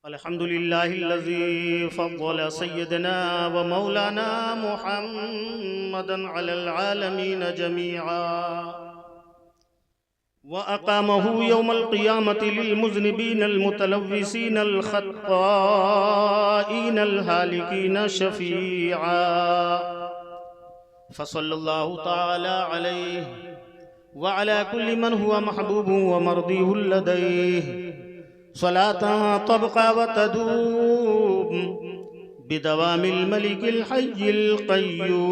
अल्हम्दुलिल्लाहिल्लज़ी फ़द्दल सय्यदना व मौलाना मुहम्मदन अलल आलमीन जमीआ व अक़ामहु यौमल क़ियामति लिल मुज़निबीनल मुतलव्विसीनल ख़त्ताईनल हालिकीन शफ़ीआ फ़सल्लल्लाहु तआला अलैहि व अला कुल्लि मन हुवा महबूबुन व मर्दीहुल लदैहि सलातन तबक़ा व तदूम बिदवामिल मलिकिल हय्यिल क़य्यूम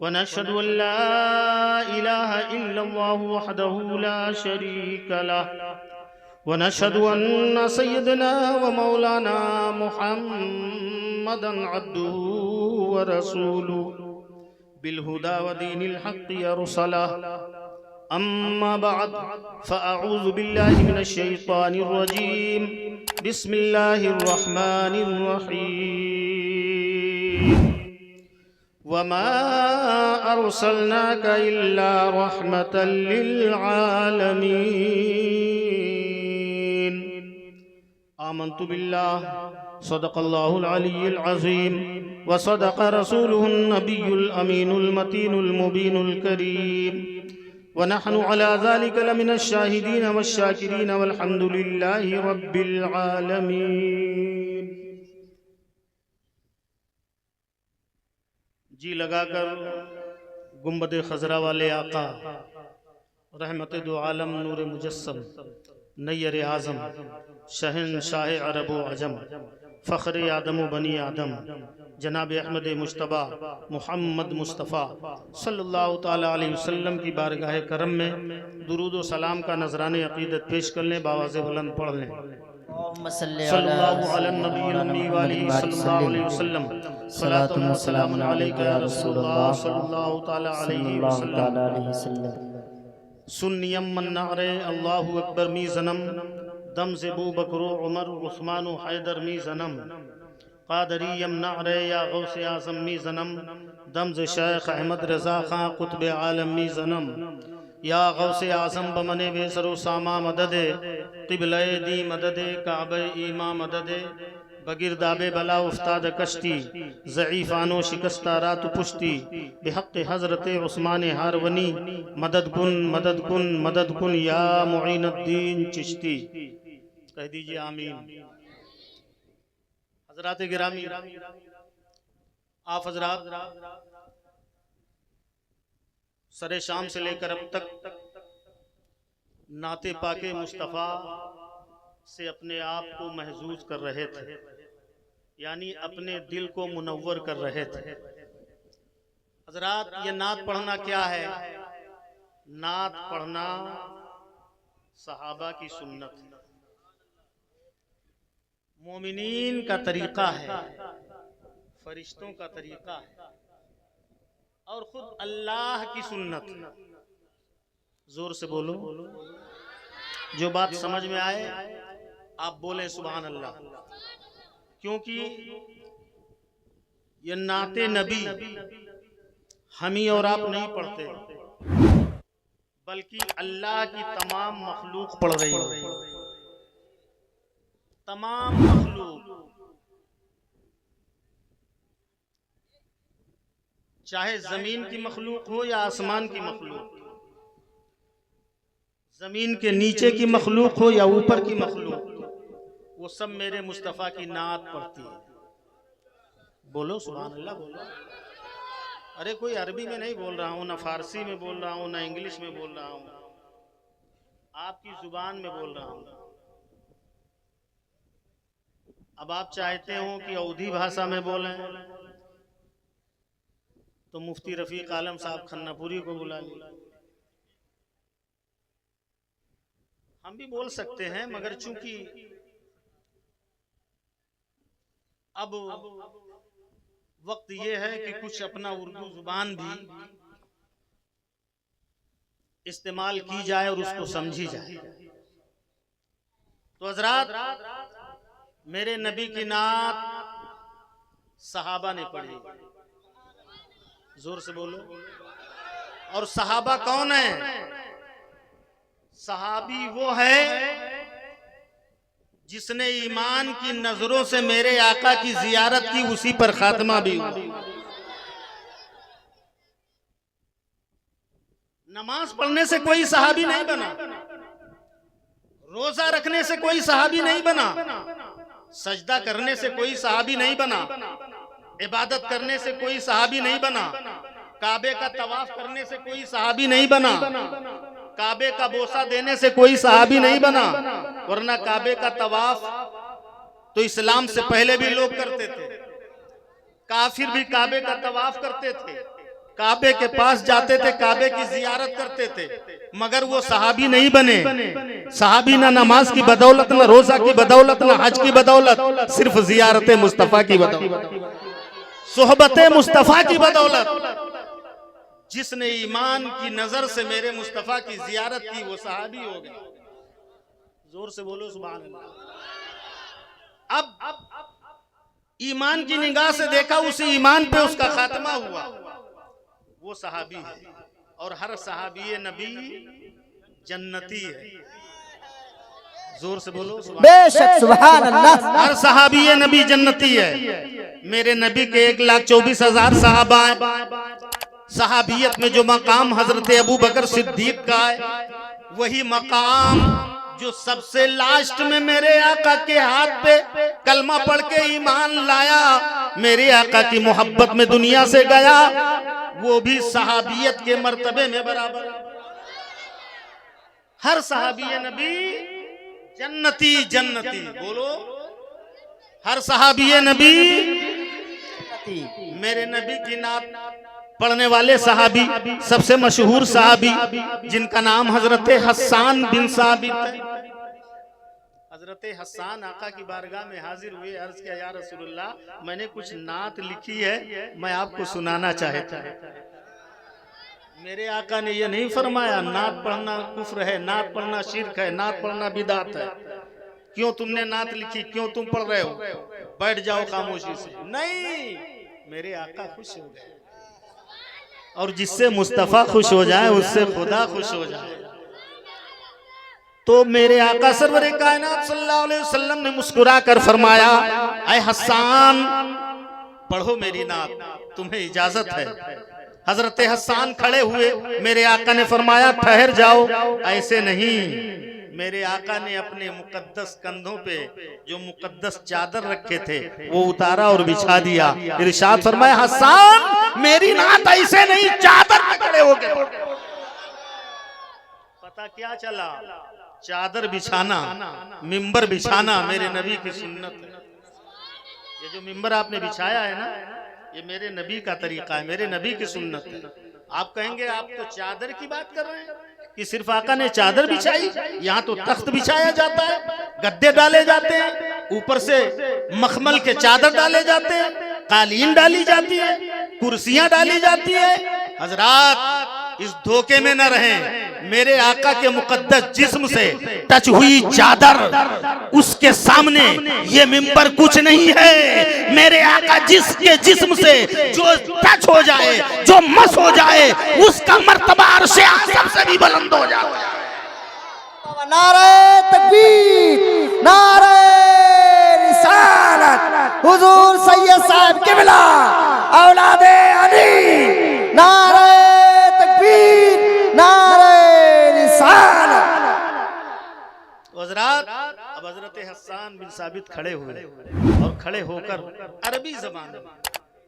व नशहदु अन ला इलाहा इल्लल्लाहु वहदहु ला शरीक लहु व नशहदु अन्न सय्यदना व मौलाना मुहम्मदन अब्दुहु व रसूलुहु बिलहुदा व दीनिल हक़्क़ि अरसलह अम्मा बअद फ़अऊज़ु बिल्लाहि मिनश शैतानिर रजीम बिस्मिल्लाहिर रहमानिर रहीम वमा अर्सलनाका इल्ला रहमतल लिल आलमीन आमन्तु बिल्लाह सदक़ल्लाहुल अलिय्युल अज़ीम व सदक़ रसूलुहुन नबियुल अमीनुल मतीनुल मुबीनुल करीम व नहनु अला ज़ालिका लमिनश शाहिदीन वश्शाकिरीन वल्हम्दुलिल्लाहि रब्बिल आलमीन। जी लगाकर गुंबद खजरा वाले आका रहमत दो आलम नूर मुजस्सम नैयर आज़म शहंशाह अरब व अजम फ़ख्र आदम व बनी आदम जनाब अहमद मुश्तबा मुहम्मद मुस्तफ़ा सल्लल्लाहु ताला अलैहि वसल्लम की बारगाह करम में दुरूद व सलाम का नजराने अक़ीदत पेश कर लें, बावाज़े बुलंद पढ़ लें। सल्लल्लाहु अला नबील उम्मी व आलिहि सल्लल्लाहु अलैहि वसल्लम सलातुन व सलामुन अलैका या रसूलल्लाह सल्लल्लाहु ताला अलैहि वसल्लम। सुन्नियम मन्नारे अल्लाहु अकबर मी ज़नम दम से बू बकरो उमर उस्मान व हैदर मी ज़नम क़ादरियम नारे या गौसे आज़म मी ज़नम दम से शेख अहमद रज़ा खां कुतुब आलम मी ज़नम या गौसे आज़म बमने बेसरो सामा मददे क़िबले दी मददे काबे ईमा मददे बगिरदाबे बला उस्ताद कश्ती ज़ईफ़ानो शिकस्ता रात पुश्ती बिहक़्क़ हज़रत उस्मान हारवनी मदद कुन मदद कुन मदद कुन या मुईनुद्दीन चिश्ती। कह दीजिए आमीन। हज़रात गिरामी, आप हज़रात सरे शाम से लेकर अब तक नाते पाके मुस्तफ़ा से अपने आप को महजूज कर रहे थे, यानी अपने दिल को मुनव्वर कर रहे थे। हज़रात, ये नात पढ़ना क्या है? नात पढ़ना सहाबा की सुन्नत है, मोमिनीन का तरीका है, फरिश्तों का तरीका है और खुद अल्लाह की सुन्नत है। जोर से बोलो, जो बात समझ में आए आप बोले सुभान अल्लाह। क्योंकि ये नाते नबी हम ही और आप नहीं पढ़ते, बल्कि अल्लाह की तमाम मखलूक पढ़ रही है। तमाम मखलूक, चाहे जमीन की मखलूक हो या आसमान की मखलूक, जमीन के नीचे की मखलूक हो या ऊपर की मखलूक, वो सब मेरे मुस्तफ़ा की नात पढ़ती है। बोलो सुभान अल्लाह बोलो। अरे कोई अरबी में नहीं बोल रहा हूँ, ना फारसी में बोल रहा हूँ, ना इंग्लिश में बोल रहा हूँ, आपकी जुबान में बोल रहा हूँ। अब आप चाहते हो कि अवधी भाषा में बोलें तो मुफ्ती रफीक आलम साहब खन्नापुरी को बुला लीजिए। हम भी बोल सकते हैं, मगर चूंकि अब वक्त ये है कि कुछ अपना उर्दू जुबान भी इस्तेमाल की जाए और उसको समझी जाए। तो हज़रात, मेरे नबी की नात सहाबा ने पढ़ी। जोर से बोलो। और सहाबा कौन है? सहाबी वो है जिसने ईमान की नजरों से मेरे आका की जियारत की, उसी पर खात्मा भी हुआ। नमाज पढ़ने से कोई सहाबी नहीं बना, रोजा रखने से कोई सहाबी नहीं बना, सजदा करने से कोई सहाबी नहीं बना, इबादत करने से कोई सहाबी नहीं बना, काबे का तवाफ करने से कोई सहाबी नहीं बना, काबे का बोसा देने से कोई सहाबी नहीं बना। वरना काबे का तवाफ तो इस्लाम से पहले भी लोग करते थे, काफिर भी काबे का तवाफ करते थे, काबे के पास जाते थे, काबे की जियारत करते थे, मगर वो सहाबी नहीं बने। सहाबी ना नमाज की बदौलत, ना रोजा की बदौलत, ना हज की बदौलत, सिर्फ जियारत मुस्तफा की बदौलत, सोहबत मुस्तफा की बदौलत। जिसने ईमान की नजर से मेरे मुस्तफा की जियारत की वो सहाबी हो गया। जोर से बोलो सुभान अल्लाह। अब ईमान की निगाह से देखा, उसी ईमान पे उसका खात्मा हुआ, वो सहाबी है। और हर सहाबी नबी जन्नती है। जोर से बोलो बेशक सुभान अल्लाह। हर सहाबी नबी जन्नती है। मेरे नबी के 1,24,000 सहाबा हैं। सहाबियत में जो मकाम हजरत अबू बकर सिद्दीक का है, वही मकाम जो सबसे लास्ट में मेरे आका के हाथ पे कलमा पढ़ के ईमान लाया, मेरे आका की मोहब्बत में दुनिया से गया, वो भी सहाबियत के मर्तबे में बराबर। हर सहाबी नबी जन्नती जन्नती। बोलो, हर सहाबी नबी। मेरे नबी की नात पढ़ने वाले सहाबी, सबसे मशहूर सहाबी जिनका नाम हजरत हस्सान बिन साबित है। हजरत हस्सान आका की बारगाह में हाजिर हुए, अर्ज किया या रसूलुल्लाह, मैंने कुछ नात लिखी है, मैं आपको सुनाना चाहता हूं। मेरे आका ने यह नहीं फरमाया नात पढ़ना कुफ्र है, नात पढ़ना शिर्क है, नात पढ़ना बिदात है, क्यों तुमने नात लिखी, क्यों तुम पढ़ रहे हो, बैठ जाओ खामोशी से। नहीं, मेरे आका खुश हो गए। और जिससे मुस्तफा खुश हो जाए उससे खुदा खुश हो जाए। तो मेरे आका सरवरे कायनात सल्लल्लाहु अलैहि वसल्लम ने मुस्कुरा कर फरमाया, ऐ हस्सान पढ़ो मेरी नात, तुम्हें इजाजत है। हजरत हस्सान खड़े हुए, मेरे आका ने फरमाया ठहर जाओ, ऐसे नहीं। मेरे आका ने अपने मुकद्दस कंधों पे जो मुकद्दस चादर रखे थे वो उतारा और बिछा दिया। इरशाद फरमाया, हस्सान मेरी नात ऐसे नहीं, चादर पे खड़े हो गए। पता क्या चला, चादर बिछाना, मिंबर बिछाना मेरे नबी की सुन्नत है। ये जो मिंबर आपने बिछाया है ना, ये मेरे नबी का तरीका है, मेरे नबी की सुन्नत है। आप कहेंगे आप तो चादर की बात कर रहे हैं कि सिर्फ आका ने चादर बिछाई, यहाँ तो तख्त बिछाया जाता है, गद्दे डाले जाते हैं, ऊपर से मखमल के चादर डाले जाते हैं, कालीन डाली जाती है, कुर्सियां डाली जाती है। हजरात इस धोखे में न रहें। मेरे आका के मुकद्दस जिस्म से टच हुई चादर, उसके सामने ये मिंबर कुछ नहीं है। मेरे आका जिसके जिस्म से जो टच हो जाए, जो मस हो जाए, उसका मर्तबा अर्शे आज़म से भी बुलंद हो जाता है। नारे तकबीर, नारे रिसालत, हुजूर सैयद साहब किबला औलादे अली, नारे तकबीर, नारे रिसालत। हजरात अब हजरत हस्सान बिन साबित खड़े हुए और खड़े होकर अरबी जबान में,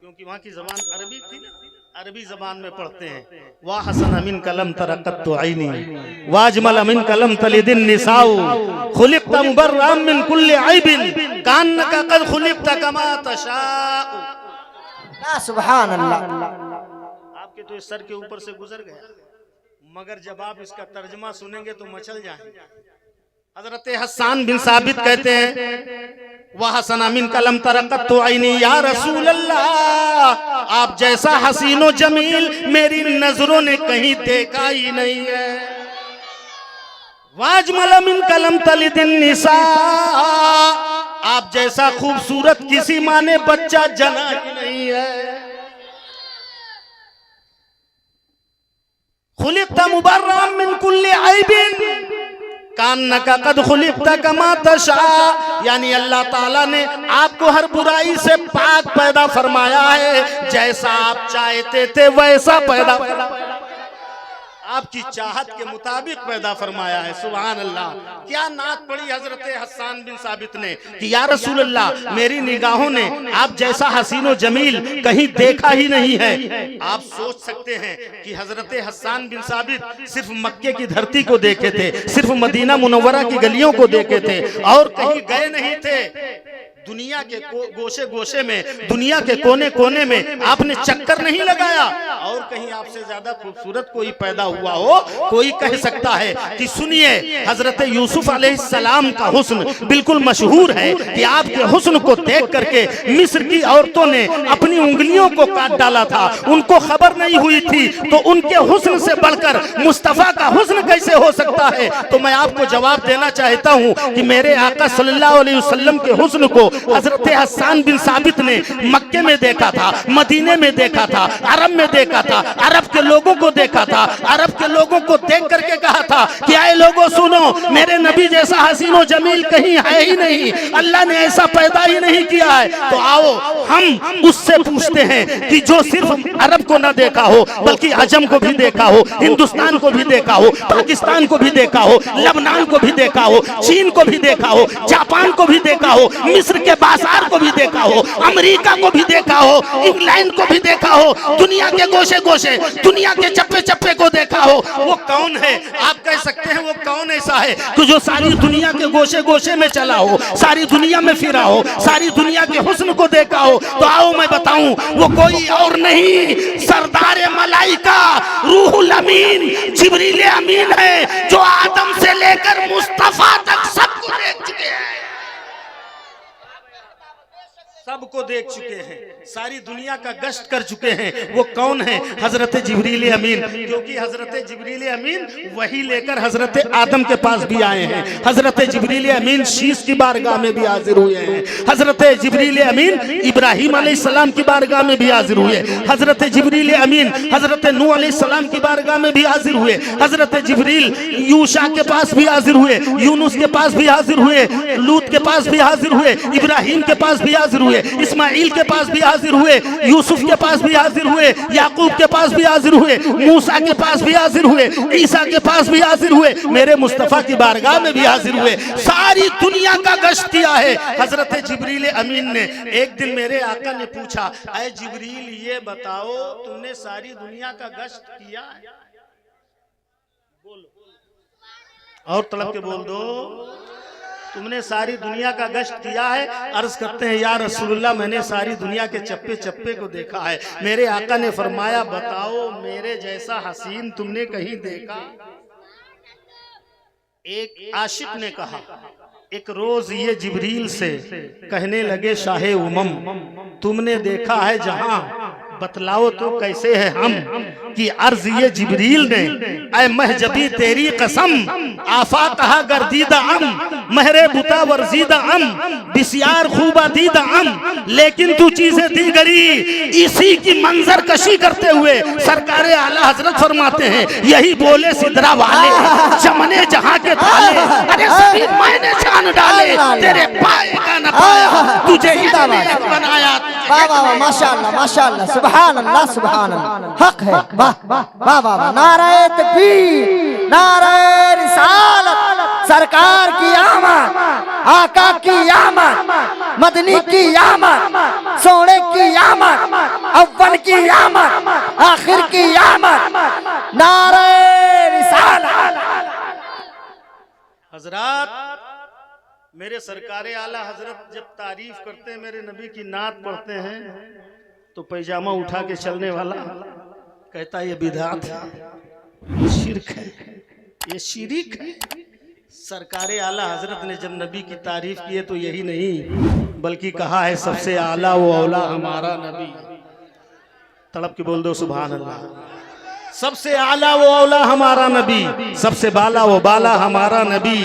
क्योंकि वहाँ की जबान अरबी थी ना, अरबी जबान में पढ़ते हैं। वाह हसन अमिन कलम तरक़त तो आईनी, वाजमल अमिन कलम तलिदिन निसाउ, खुलिक़्ता मुबर्रअम मिन कुल्लि ऐबिन, कान्नका क़द खुलिक़्ता कमा तशाउ। सुभान अल्लाह। आपके तो इस सर के ऊपर से गुजर गया, मगर जब आप इसका तर्जमा सुनेंगे तो मचल जाएंगे। हजरत हस्सान बिन साबित कहते हैं, वह हसन अमिन कलम तरक़त तो आईनी, या रसूल अल्लाह आप जैसा हसीनो जमील मेरी नजरों ने कहीं देखा ही नहीं है। वाजमल मिन कलम तलिदिन निसा, आप जैसा खूबसूरत किसी माँ ने बच्चा जना ही नहीं है। खुलिक़्ता मुबर्रअम मिन कुल्लि ऐबिन, कान्नका कद खुलिक़्ता कमा तशा, यानी अल्लाह ताला ने आपको हर बुराई से पाक पैदा फरमाया है, जैसा आप चाहते थे वैसा पैदा, आपकी चाहत के मुताबिक पैदा फरमाया है। सुभान अल्लाह। क्या नात पढ़ी हजरत हस्सान बिन साबित ने कि या रसूल अल्लाह, मेरी निगाहों ने आप जैसा हसीनो जमील कहीं देखा ही नहीं है। आप सोच सकते हैं कि हजरत हस्सान बिन साबित सिर्फ मक्के की धरती को देखे थे, सिर्फ मदीना मुनव्वरा की गलियों को देखे थे और कहीं गए नहीं थे। दुनिया के गोशे गोशे में, दुनिया के कोने कोने में आपने चक्कर नहीं लगाया और कहीं आपसे ज्यादा खूबसूरत कोई पैदा हुआ हो। कोई कह सकता है कि सुनिए, हजरत यूसुफ अलैहिस्सलाम का हुस्न बिल्कुल मशहूर है कि आपके हुस्न को देख करके मिस्र की औरतों ने अपनी उंगलियों को काट डाला था। उनको खबर नहीं हुई थी, तो उनके हुस्न से बढ़कर मुस्तफा का हुस्न कैसे हो सकता है? तो मैं आपको जवाब देना चाहता हूं कि मेरे आका सल्लल्लाहु अलैहि वसल्लम के हुस्न को हजरत हस्सान बिन साबित ने मक्के में देखा था, मदीने में देखा था, अरब में देखा था, अरब के लोगों को देखा था, अरब के लोगों को देख करके कहा था कि आए लोगों सुनो, मेरे नबी जैसा हसीनो जमील कहीं है ही नहीं, अल्लाह ने ऐसा पैदा ही नहीं किया है। तो आओ हम उससे पूछते हैं कि जो सिर्फ अरब को ना देखा हो बल्कि अजम को भी देखा हो, हिंदुस्तान को भी देखा हो, पाकिस्तान को भी देखा हो, लबनान को भी देखा हो, चीन को भी देखा हो, जापान को भी देखा हो, मिस्र के बाजार को भी देखा हो, अमेरिका को भी देखा हो, इंग्लैंड को भी देखा हो, दुनिया के गोशे गोशे, दुनिया के चप्पे चप्पे को देखा हो, वो कौन है? आप कह सकते हैं वो कौन ऐसा है कि जो सारी दुनिया के गोशे गोशे में चला हो, सारी दुनिया में फिरा हो, सारी दुनिया के हुस्न को देखा हो? तो आओ मैं बताऊं, वो कोई और नहीं, सरदार मलाइका रूहुल अमीन जिब्रील अमीन है, जो आदम से लेकर मुस्तफा तक सबको देख चुके हैं, सबको देख चुके हैं, सारी दुनिया का गश्त कर चुके हैं। वो कौन है? हजरत जिब्रील अमीन। क्योंकि हजरत जिब्रील अमीन वही लेकर हजरत आदम के पास भी आए हैं। हजरत जिब्रील अमीन शीश की बारगाह में भी हाजिर हुए हैं। हजरत जिब्रील अमीन इब्राहिम अलैहिस्सलाम की बारगाह में भी हाजिर हुए। हजरत जिब्रील अमीन हजरत नूह अलैहिस्सलाम की बारगाह में भी हाजिर हुए। हजरत जिब्रील यूशा के पास भी हाजिर हुए, यूनुस के पास भी हाजिर हुए, लूत के पास भी हाजिर हुए, इब्राहिम के पास भी हाजिर हुए, इस्माइल के पास भी हाजिर हुए, यूसुफ के पास भी हाजिर हुए, याकूब के पास भी हाजिर हुए, मूसा के पास भी हाजिर हुए, ईसा के पास भी हाजिर हुए, मेरे मुस्तफा की बारगाह में भी हाजिर हुए। सारी दुनिया का गश्त किया है हजरत जिब्रील अमीन ने। एक दिन मेरे आका ने पूछा, ऐ जिब्रील ये बताओ तुमने सारी दुनिया का गश्त किया है? बोलो और तड़प के बोल दो, तुमने सारी दुनिया का गश्त किया है? अर्ज करते हैं या रसूलुल्लाह, मैंने सारी दुनिया के चप्पे चप्पे को देखा है। मेरे आका ने फरमाया, बताओ मेरे जैसा हसीन तुमने कहीं देखा? एक आशिक ने कहा, एक रोज ये जिब्रील से कहने लगे, शाहे उमम तुमने देखा है जहां, बतलाओ तो कैसे है हम? कि अर्ज ये जिब्रील ने, ऐ महजबी तेरी कसम, आफा कहा गर्दीदा अम, महरे बुता वर्जीदा अम, बिस्यार खूबा दीदा अम, लेकिन तू चीजें दी गरी। इसी की मंजर कशी करते हुए सरकारे आला हजरत फरमाते हैं, यही बोले सिदरा वाले, चमने जहां के थाले, अरे सभी मैंने जान डाले, तेरे पाए का न पाया, तुझे इसने बनाया। वाह वाह वाह, माशाअल्लाह माशाअल्लाह, सुभान अल्लाह सुभान अल्लाह, हक है। वाह वाह वाह वाह, नारे तकबीर, नारे रिसालत, सरकार की आमद, आका की आमद, मदनी की आमद, सोने की आमद, अव्वल की आमद, आखिर की आमद, नारे रिसालत। हजरत मेरे सरकारे आला हजरत जब तारीफ करते हैं, मेरे नबी की नात पढ़ते हैं, तो पैजामा उठा के चलने वाला कहता है ये बिदअत है, ये शिरक है, ये शिरिक है। सरकारे आला हजरत ने जब नबी की तारीफ की है तो यही नहीं बल्कि कहा है, सबसे आला वो औला हमारा नबी। तड़प के बोल दो सुभान अल्लाह। सबसे आला वो औला हमारा नबी, सबसे बाला वो बाला हमारा नबी।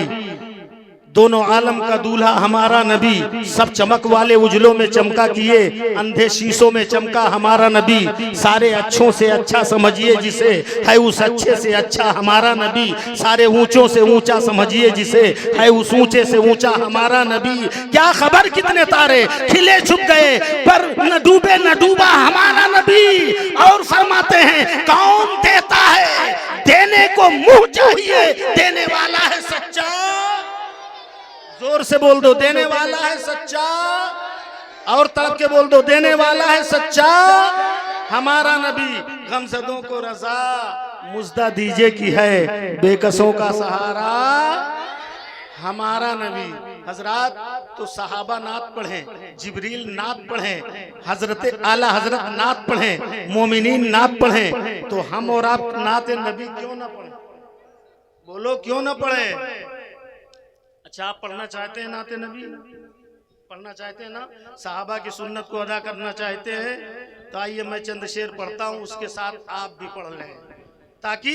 दोनों आलम का दूल्हा हमारा नबी, सब चमक वाले उजलों में चमका किए, अंधे शीशों में चमका हमारा नबी। सारे अच्छों से अच्छा समझिए जिसे, है उस अच्छे से अच्छा हमारा नबी। सारे ऊंचों से ऊंचा समझिए जिसे, है उस ऊंचे से ऊंचा हमारा नबी। क्या खबर कितने तारे खिले छुप गए, पर न डूबे न डूबा हमारा नबी। और फरमाते हैं कौन देता है, देने को मुंह चाहिए, देने वाला है सच्चा। जोर से बोल दो, देने वाला है सच्चा। और तड़प के बोल दो, देने वाला है सच्चा हमारा नबी। गमज़दों को रज़ा मुज़्दा दीजिए की है, बेकसों का सहारा हमारा नबी। हजरात तो सहाबा नात पढ़ें, जिब्रील नात पढ़ें, हजरत आला हजरत नात पढ़ें, मोमिनीन नात पढ़ें, तो हम और आप नात नबी क्यों ना पढ़ें? बोलो क्यों ना पढ़े? अच्छा आप पढ़ना चाहते हैं नाते नबी, पढ़ना चाहते हैं ना, सहाबा की सुन्नत को अदा करना चाहते हैं, तो आइए मैं चंद शेर पढ़ता हूँ, उसके साथ आप भी पढ़ लें, ताकि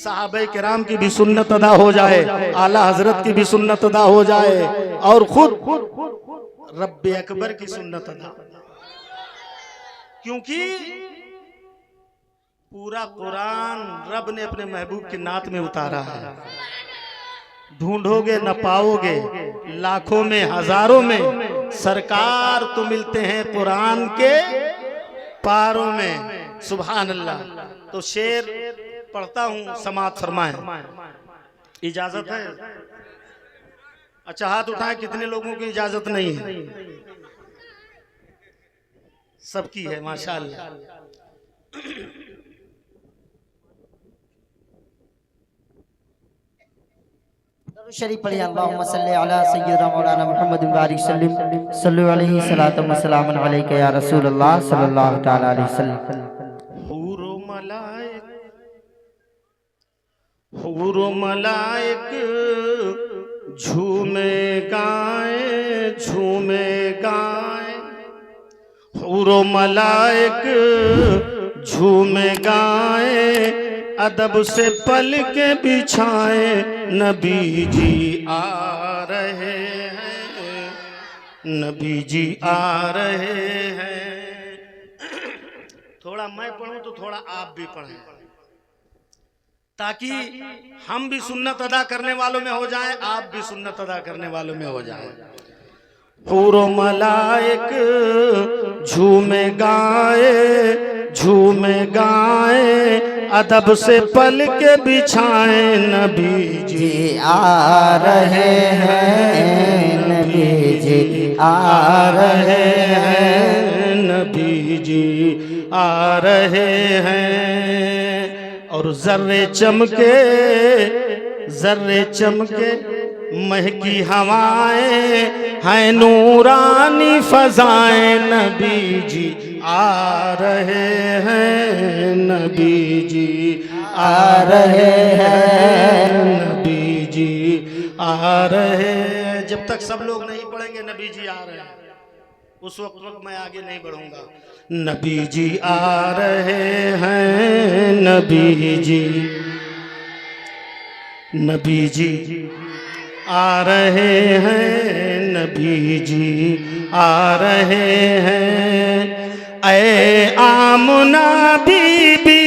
सहाबा किराम की भी सुन्नत अदा हो जाए, आला हजरत की भी सुन्नत अदा हो जाए, और खुद रब्बे अकबर की सुन्नत अदा। क्योंकि पूरा कुरान रब ने अपने महबूब की नात में उतारा है। ढूंढोगे न पाओगे, लाखों में हजारों में सरकार तो मिलते हैं कुरान के पारों में। सुभान अल्लाह। तो शेर पढ़ता हूं, समाअत फरमाएं, इजाजत है? अच्छा हाथ उठाएं, कितने लोगों की इजाजत नहीं है? सबकी है माशाअल्लाह। शरीफ पढ़िए, अल्लाहुम्मा सल्ली अला सय्यिदना मौलाना मुहम्मद बारिक सल्लिम सल्लु अलैहि सलातु व सलामुन अलैका या रसूल अल्लाह सल्लल्लाहु तआला अलैहि वसल्लम। हूरो मलाइक झूमे गाए, झूमे गाए, हूरो मलाइक झूमे गाए, अदब से पल के बिछाए, नबी जी आ रहे हैं, नबी जी आ रहे हैं। थोड़ा मैं पढ़ूं तो थोड़ा आप भी पढ़ें, ताकि हम भी सुन्नत अदा करने वालों में हो जाएं, आप भी सुन्नत अदा करने वालों में हो जाएं। हूरो मलाइक झूमे गाए, झूमे गाए, अदब से पल के बिछाए, नबी जी आ रहे हैं, नबी जी आ रहे हैं, नबी जी आ रहे हैं। और जर्रे चमके, जर्रे चमके, महकी हवाएं हैं, नूरानी फजाएं, नबी जी आ रहे हैं, नबी जी आ रहे हैं, नबी जी आ रहे हैं। जब तक सब लोग नहीं पढ़ेंगे नबी जी आ रहे हैं, उस वक्त मैं आगे नहीं बढ़ूंगा। नबी जी आ रहे हैं, नबी जी, नबी जी आ रहे हैं, नबी जी आ रहे हैं। ऐ आमना बीबी,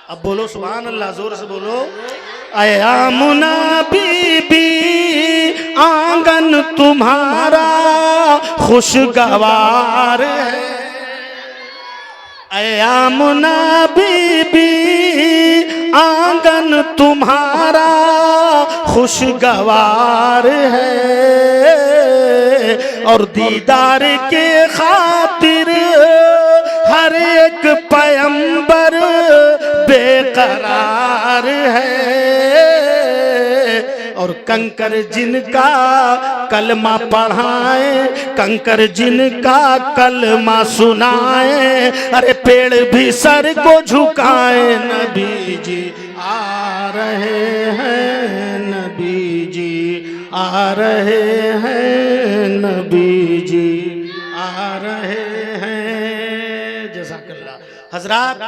अब बोलो सुभान अल्लाह, जोर से बोलो। ऐ आमना बीबी, आंगन तुम्हारा खुशगवार है। ऐ आमना बीबी, आंगन तुम्हारा खुशगवार है। और दीदार के खातिर हर एक पैगंबर बेकरार है। और कंकर जिनका कलमा पढ़ाए, कंकर जिनका कलमा सुनाए, अरे पेड़ भी सर को झुकाए, नबी जी आ रहे हैं, नबी जी आ रहे हैं, नबी जी आ रहे हैं। जैसा जज़ाकल्लाह। हजरात,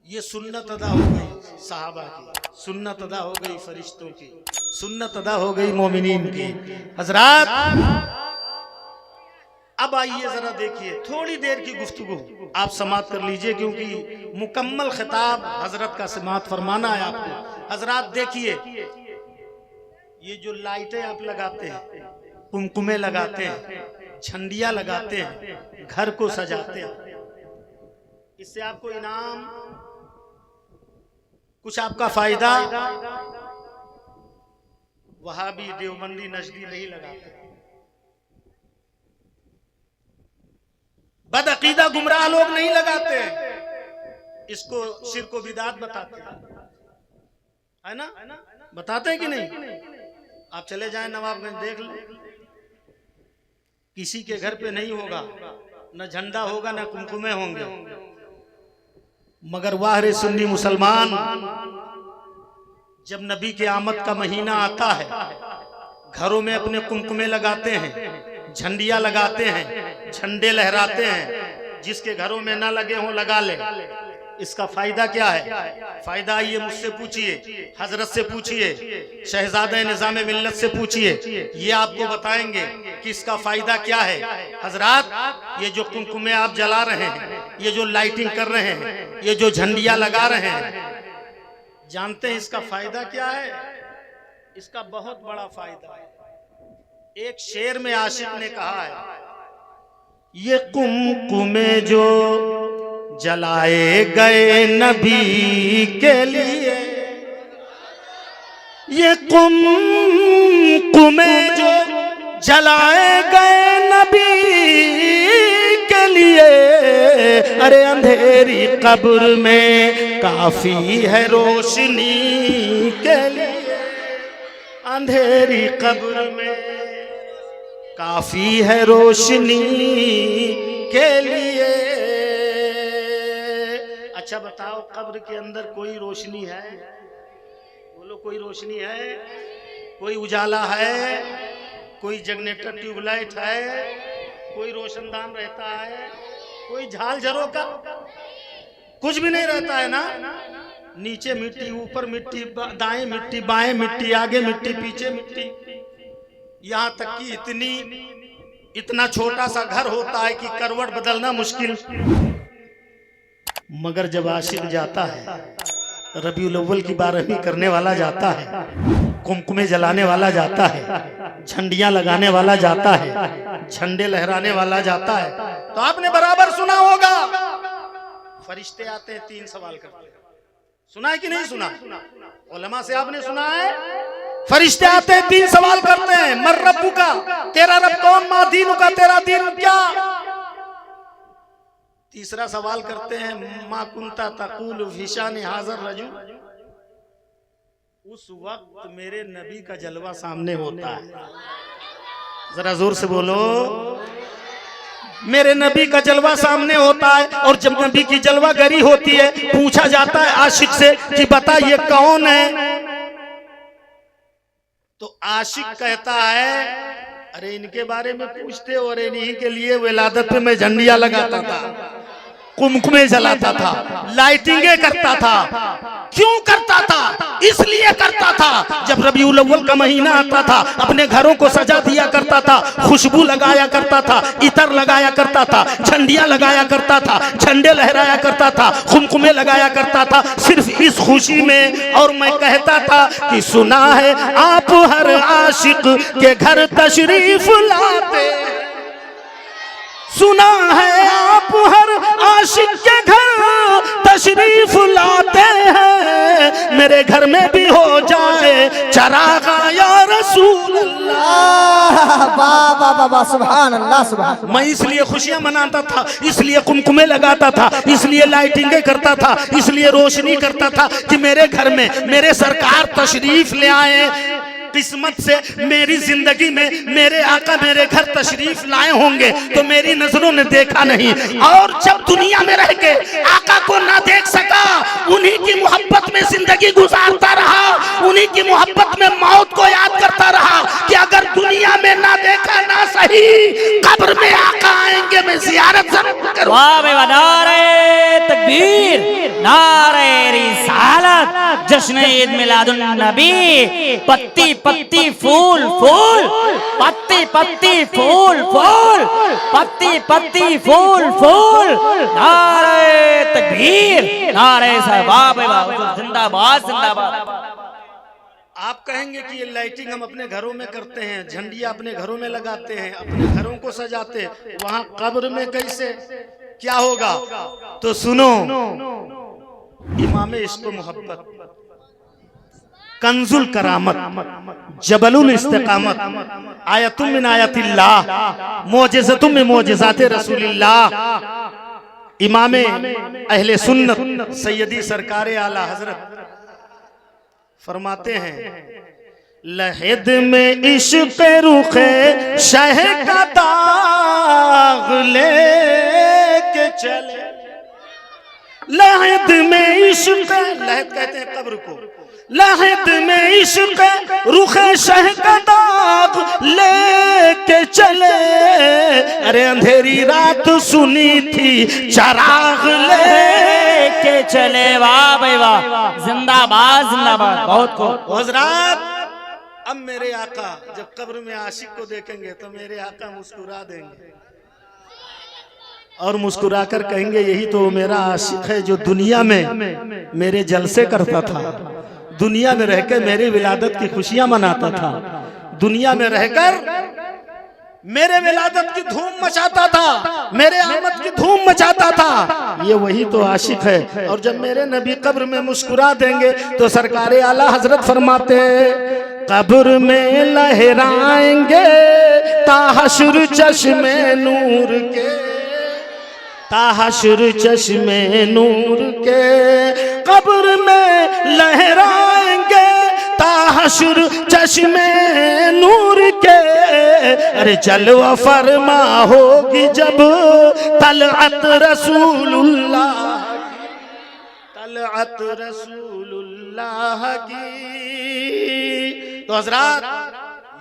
ये सुन्नत अदा हो गई सहाबा की, सुन्नत अदा हो गई फरिश्तों की, सुन्नत अदा हो गई मोमिनीन की। हजरात, अब आइए जरा देखिए, थोड़ी देर की गुफ्तगू आप समाप्त कर लीजिए, क्योंकि मुकम्मल खिताब हजरत का समाप्त फरमाना है आपको। हजरात देखिए, ये जो लाइटें आप लगाते हैं, कुमकुमे लगाते हैं, झंडियां लगाते हैं, घर को सजाते हैं, इससे आपको इनाम, कुछ आपका फायदा? वहाबी, देवबंदी, नजदी नहीं लगाते, बदअकीदा गुमराह लोग नहीं लगाते, इसको शिर्क व बिदात बताते हैं, है ना? बताते हैं कि नहीं? आप चले जाएं नवाबगंज, देख लें, किसी के घर पे नहीं होगा, न झंडा होगा, न कुमकुमे होंगे, मगर वाह रे सुन्नी मुसलमान, जब नबी के आमद का महीना आता है, घरों में अपने कुमकुमे लगाते हैं, झंडियां लगाते हैं, झंडे लहराते हैं, जिसके घरों में ना लगे हों लगा ले। इसका फायदा क्या है? फायदा ये मुझसे पूछिए, हजरत से पूछिए, शहजादे निजाम मिल्लत से पूछिए, ये आपको बताएंगे कि इसका फायदा क्या है। हजरात, ये जो कुमकुमे आप जला रहे हैं, ये जो लाइटिंग कर रहे हैं, ये जो झंडियां लगा रहे हैं, जानते हैं इसका फायदा क्या है? इसका बहुत बड़ा फायदा है। एक शेर में आशिक ने कहा है, ये कुमकुमे जो जलाए गए नबी के लिए, ये कुमकुमे जो जलाए गए नबी के लिए, अरे अंधेरी कब्र में काफी है रोशनी के लिए, अंधेरी कब्र में काफी है रोशनी के लिए। अच्छा बताओ, कब्र के अंदर कोई रोशनी है? बोलो, कोई रोशनी है? कोई उजाला है? कोई जनरेटर, ट्यूबलाइट है? कोई रोशनदान रहता है? कोई झाल झरोका? कुछ भी नहीं रहता है ना। नीचे मिट्टी, ऊपर मिट्टी, दाएं मिट्टी, बाएं मिट्टी, आगे मिट्टी, पीछे मिट्टी, यहाँ तक कि इतना छोटा सा घर होता है कि करवट बदलना मुश्किल। मगर जब आशिक जाता है, रबीउल अव्वल की 12वीं करने वाला जाता है, कुमकुमे जलाने वाला जाता है, झंडियां लगाने वाला जाता है, झंडे लहराने वाला जाता है, तो आपने बराबर सुना होगा, फरिश्ते आते हैं, 3 सवाल करते हैं। सुना है कि नहीं सुना? उलमा से आपने सुना है? फरिश्ते आते हैं, 3 सवाल करते हैं, मर रब्बु का, तेरा रब कौन, मा दीनु का, तेरा दीन क्या। तीसरा सवाल करते हैं, मा कुंता तक़ूलु फी शानि हाज़र रजुल। उस वक्त मेरे नबी का जलवा सामने होता है, जरा जोर से बोलो, मेरे नबी का जलवा सामने होता है। और जब नबी की जलवा गरी होती है, पूछा जाता है आशिक से कि बता ये कौन है, तो आशिक कहता है, अरे इनके बारे में पूछते हो, अरे इन्हीं के लिए विलादत में मैं झंडियां लगाता था, कुमकुमे जलाता था, लाइटिंगे करता था। क्यों करता था? इसलिए करता था, जब रबीउल अव्वल का महीना आता था, अपने घरों को सजा दिया करता था, खुशबू लगाया करता था, इतर लगाया करता था, झंडियां लगाया करता था, झंडे लहराया करता था, कुमकुमे लगाया करता था, सिर्फ इस खुशी में। और मैं कहता था कि सुना है आप हर आशिक के घर तशरीफ लाते, सुना है आप हर आशिक के घर तशरीफ लाते हैं, मेरे घर में भी हो जाए चरागा या रसूल अल्लाह। वाह वाह वाह वाह, सुभान अल्लाह, सुभान। मैं इसलिए खुशियां मनाता था, इसलिए कुमकुमे लगाता था, इसलिए लाइटिंगे करता था, इसलिए रोशनी करता था कि मेरे घर में मेरे सरकार तशरीफ ले आए। किस्मत से मेरी जिंदगी में मेरे आका मेरे घर तशरीफ लाए होंगे तो मेरी नजरों ने देखा नहीं, और जब दुनिया में रह के आका को ना देख सका, उन्हीं की मोहब्बत में में जिंदगी गुजारता रहा, उन्हीं की मोहब्बत में मौत को याद करता रहा कि अगर दुनिया में ना देखा ना सही, कब्र में आका आएंगे मैं जियारत जरूर करूंगा। वाह भाई वाह, नारे तकबीर, नारे रिसालत, जश्न ईद मिलादुन नबी, पत्ती पत्ती फूल फूल, पत्ती पत्ती फूल फूल, पत्ती पत्ती फूल फूल, नारे तकबीर, नारे वाह भाई वाह, जिंदाबाद जिंदाबाद। आप कहेंगे कि ये लाइटिंग हम अपने घरों में करते हैं, झंडियां अपने घरों में लगाते हैं, अपने घरों को सजाते हैं, वहां कब्र में कैसे क्या होगा? तो सुनो, इमाम इश्क व मोहब्बत, कंजुल करामत, जबलुल इस्तिकामत, आयतुम मिन आयतिल्लाह, मोजिज़तुम मिन मोजिज़ाते रसूलिल्लाह, इमाम अहले सुन्नत सैयदी सरकार आला हजरत फरमाते हैं, लहद में इश्क़ रुखे शह का दाग लेके चले, लहद में इश्क़, लहद कहते हैं कब्र को, लहद में इश्क़ रुखे शह का दाग लेके चले, अरे अंधेरी रात सुनी थी चराग लेके चले। वाह भाई वाह, जिंदाबाद जिंदाबाद। बहुत को हज़रात, अब मेरे आका जब कब्र में आशिक को देखेंगे तो मेरे आका मुस्कुरा देंगे और मुस्कुराकर कहेंगे, यही तो मेरा आशिक है जो दुनिया में मेरे जलसे करता था, दुनिया में रहकर मेरी विलादत की खुशियां मनाता था, दुनिया में रहकर मेरे विलादत की धूम मचाता था, मेरे आमद की धूम मचाता था, ये वही तो आशिक है। और जब मेरे नबी कब्र में मुस्कुरा देंगे तो सरकार आला हजरत फरमाते हैं, कब्र में लहराएंगे ताहशुर चश्मे नूर के, ताहशुर चश्मे नूर के, कब्र में लहराएंगे ताहशुर चश्मे नूर के, अरे जलवा फरमा होगी जब तलअत रसूलुल्लाह, तलअत रसूलुल्लाह की। तो हजरात,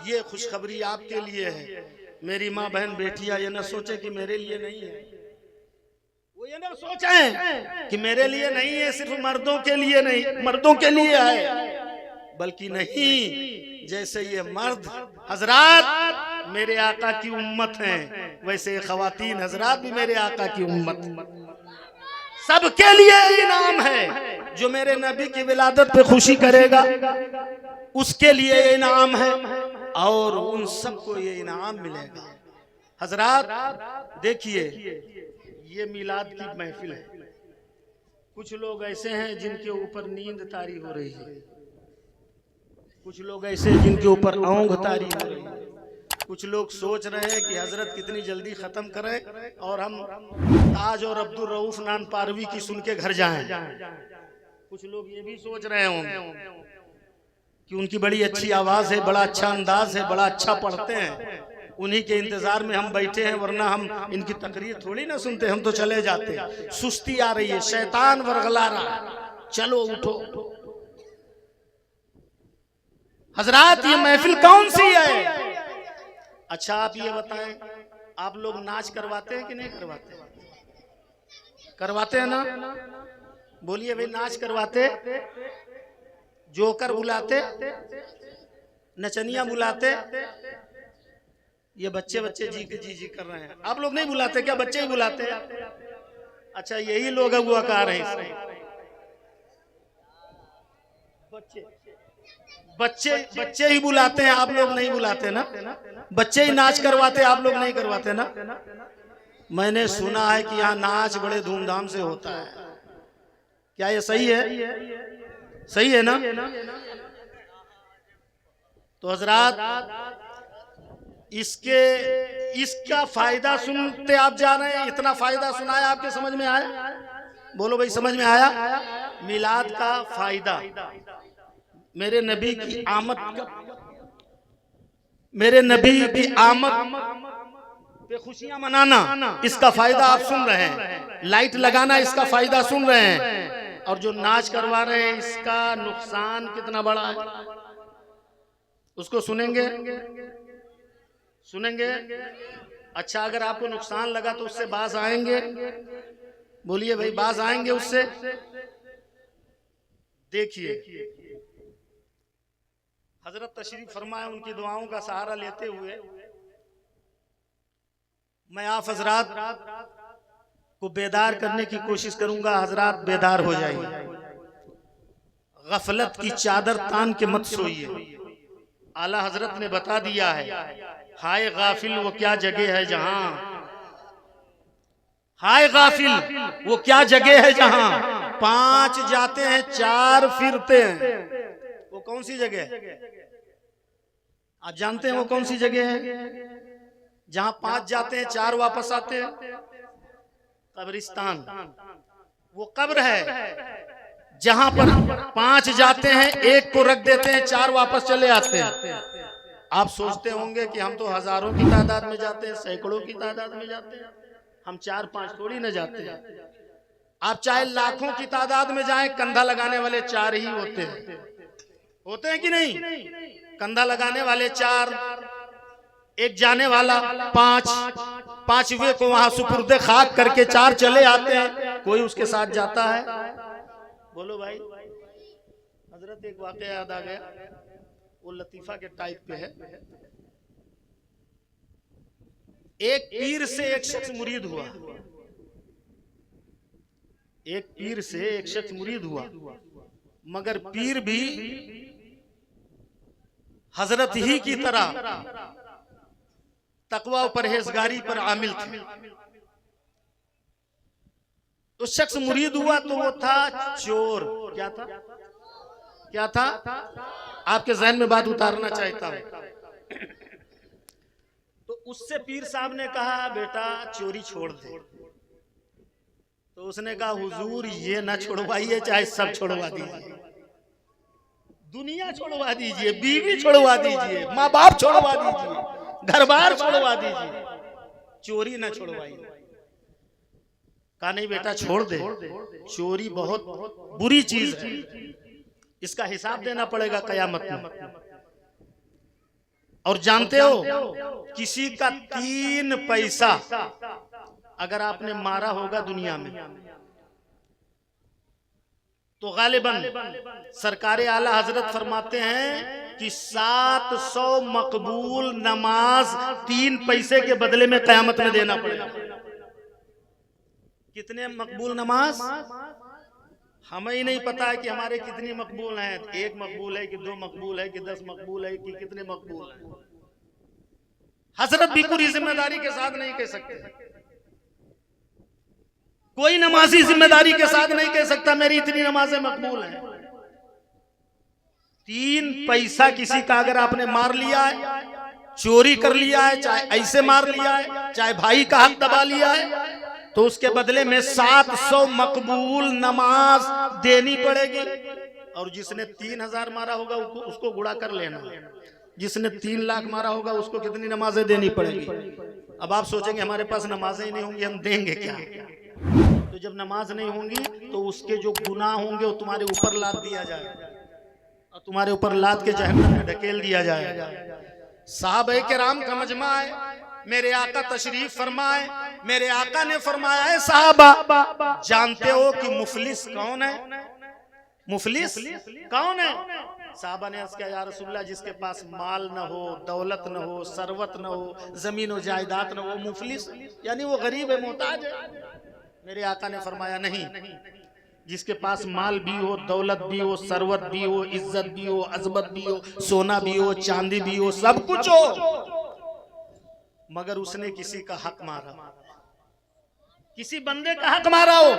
ये खुशखबरी आपके लिए है, मेरी माँ बहन बेटियां, ये न सोचे कि मेरे लिए नहीं है, वो ये ना सोचें कि मेरे लिए नहीं है, सिर्फ मर्दों के लिए नहीं, मर्दों के लिए है, बल्कि नहीं, जैसे ये मर्द हजरात मेरे आका की उम्मत हैं, वैसे खवातीन हजरात भी मेरे आका की उम्मत, सबके लिए इनाम है। जो मेरे नबी की विलादत पे खुशी करेगा उसके लिए इनाम है, और उन सबको ये इनाम मिलेगा। हजरात देखिए, ये मिलाद की महफिल है, कुछ लोग ऐसे हैं जिनके ऊपर नींद तारी हो रही है, कुछ लोग ऐसे जिनके ऊपर औंध तारी हो रही है, कुछ लोग सोच रहे हैं कि हजरत कितनी जल्दी खत्म करें और हम ताज और अब्दुल रऊफ नान पारवी की सुन के घर जाएं। कुछ लोग ये भी सोच रहे होंगे कि उनकी बड़ी अच्छी आवाज है, बड़ा अच्छा अंदाज है, बड़ा अच्छा पढ़ते हैं, उन्हीं के इंतजार में हम बैठे हैं, वरना हम इनकी तकरीर थोड़ी ना सुनते, हम तो चले जाते। सुस्ती आ रही है, शैतान वरगला रहा, चलो उठो। हजरात, ये महफिल कौन सी है? अच्छा आप ये बताएं, आप लोग नाच करवाते हैं कि नहीं करवाते? करवाते हैं ना? बोलिए भाई, नाच करवाते, जोकर बुलाते, नचनिया बुलाते, ये बच्चे बच्चे जी जी कर रहे हैं, आप लोग नहीं बुलाते क्या? बच्चे ही बुलाते हैं। अच्छा, यही लोग अगुआकार हैं इसमें, बच्चे ही बुलाते हैं, आप लोग नहीं बुलाते ना? बच्चे ही नाच करवाते, आप लोग नहीं करवाते ना? मैंने सुना है कि यहाँ नाच बड़े धूमधाम से होता है, क्या ये सही है? सही है ना? तो हजरात, इसका फायदा सुनते आप जा रहे हैं, इतना फायदा सुनाया, आपके समझ में आया? बोलो भाई, समझ में आया? मिलाद का फायदा, मेरे नबी की आमद का, मेरे नबी की आमद पे खुशियां मनाना, इसका फायदा आप सुन रहे हैं। लाइट लगाना, इसका फायदा सुन रहे हैं। और जो नाच करवा रहे हैं इसका नुकसान कितना बड़ा है, उसको सुनेंगे सुनेंगे। अच्छा, अगर आपको नुकसान लगा तो उससे बाज आएंगे? बोलिए भाई, बाज आएंगे उससे? देखिए, हजरत तशरीफ फरमाए, उनकी दुआओं का सहारा लेते हुए मैं आप हजरात को बेदार करने की कोशिश करूंगा। हजरात बेदार हो जाइए, गफलत की चादर तान के मत सोइए। आला हजरत ने बता दिया है, हाय गाफिल वो क्या जगह है जहां, हाय गाफिल वो क्या जगह है जहां 5 जाते हैं 4 फिरते हैं। वो कौन सी जगह है? आप जानते हैं वो कौन सी जगह है? जहां 5 जाते हैं 4 वापस आते हैं, कब्रिस्तान। वो कब्र है जहां पर 5 जाते हैं, 1 को रख देते हैं, 4 वापस चले आते हैं। आप सोचते होंगे कि हम तो हजारों की तादाद में जाते हैं, सैकड़ों की तादाद में जाते हैं, हम 4-5 थोड़ी न जाते हैं। आप चाहे लाखों की तादाद में जाएं, कंधा लगाने वाले 4 ही होते हैं। होते हैं कि नहीं? कंधा लगाने वाले 4, एक जाने वाला 5, 5वें को वहां सुपुर्दे खाक करके 4 चले आते हैं। कोई उसके साथ जाता है? बोलो भाई। हजरत एक वाकया याद आ गया, वो लतीफा के टाइप पे है। एक पीर से एक शख्स मुरीद हुआ, एक पीर से एक शख्स मुरीद हुआ, मगर पीर भी हजरत ही की तरह तकवा और परहेजगारी पर आमिल थे। उस शख्स मुरीद हुआ तो वो था चोर। क्या था? क्या था? आपके जहन में बात उतारना चाहता हूं। तो उससे पीर साहब ने कहा, बेटा चोरी छोड़ दे। तो उसने कहा, हुजूर ये ना छुड़वाइए, चाहे सब छुड़वा दीजिए, दुनिया छुड़वा दीजिए, बीवी छुड़वा दीजिए, माँ बाप छुड़वा दीजिए, घर बार छुड़वा दीजिए, चोरी ना छुड़वाइए। कहा नहीं बेटा छोड़ दे, चोरी बहुत बुरी चीज है, इसका हिसाब देना पड़ेगा कयामत में। और जानते हो, किसी का 3 पैसा अगर आपने मारा होगा दुनिया में, तो गालिबन सरकारे आला हजरत फरमाते हैं कि 700 मकबूल नमाज 3 पैसे के बदले में कयामत में देना पड़ेगा। कितने मकबूल नमाज? हमें ही नहीं पता है कि हमारे कितनी मकबूल हैं। 1 मकबूल है कि 2 मकबूल है कि 10 मकबूल है कि कितने मकबूल हैं। हजरत भी पूरी जिम्मेदारी के साथ नहीं कह सकते। कोई नमाजी जिम्मेदारी के साथ नहीं कह सकता मेरी इतनी नमाजें मकबूल हैं। 3 पैसा किसी का अगर आपने मार लिया है, चोरी कर लिया है, चाहे ऐसे मार लिया है, चाहे भाई का हक दबा लिया है, तो उसके बदले में 700 मकबूल नमाज देनी पड़ेगी। और जिसने 3000 मारा होगा उसको गुणा कर लेना। जिसने 3 लाख मारा होगा उसको कितनी नमाजें देनी पड़ेगी। अब आप सोचेंगे हमारे पास नमाजें ही नहीं होंगी, हम देंगे क्या? तो जब नमाज नहीं होंगी तो उसके जो गुनाह होंगे वो तुम्हारे ऊपर लाद दिया जाएगा और तुम्हारे ऊपर लाद के जहन्नम में ढकेल दिया जाएगा। साहबे किराम का मजमा है, मेरे आका तशरीफ फरमाए, मेरे आका ने फरमाया है, साहबा जानते हो कि मुफलिस कौन है? मुफलिस कौन है? साहबा ने अर्ज़ किया, या रसूलल्लाह, जिसके पास माल न हो, दौलत न हो, सरवत न हो, जमीन और जायदाद न हो, मुफलिस यानी वो गरीब है, मोहताज है। मेरे आका ने फरमाया नहीं, जिसके पास माल भी हो, दौलत भी हो, सरवत भी हो, इज्जत भी हो, अजमत भी हो, सोना भी हो, चांदी भी हो, सब कुछ हो, मगर उसने किसी का हक मारा, किसी बंदे का हक मारा हो,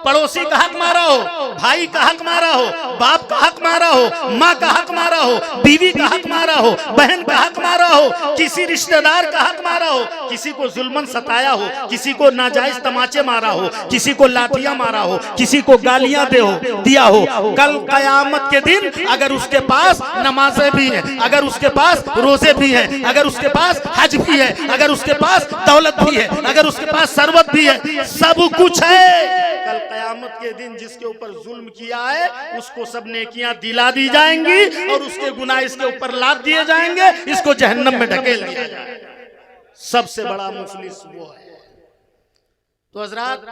पड़ोसी का हक मारा हो, भाई का हक मारा हो, बाप का हक मारा हो, माँ का हक मारा हो, बीवी का हक मारा हो, बहन का हक मारा हो, किसी रिश्तेदार का हक मारा हो, किसी को जुल्मन सताया हो, किसी को नाजायज तमाचे मारा हो, किसी को लाठियां मारा हो, किसी को गालियां दिया हो, कल कयामत के दिन अगर उसके पास नमाजें भी हैं, अगर उसके पास रोजे भी हैं, अगर उसके पास हज भी है, अगर उसके पास दौलत भी है, अगर उसके पास सरवत भी है, सब कुछ है। कल कयामत के दिन जिसके ऊपर जुल्म किया है उसको सब नेकियां दिला दी जाएंगी और उसके गुनाह इसके ऊपर लाद दिए जाएंगे, इसको जहन्नम में ढकेल दिया जाएगा। सबसे बड़ा मुफलिस वो है। तो हजरात,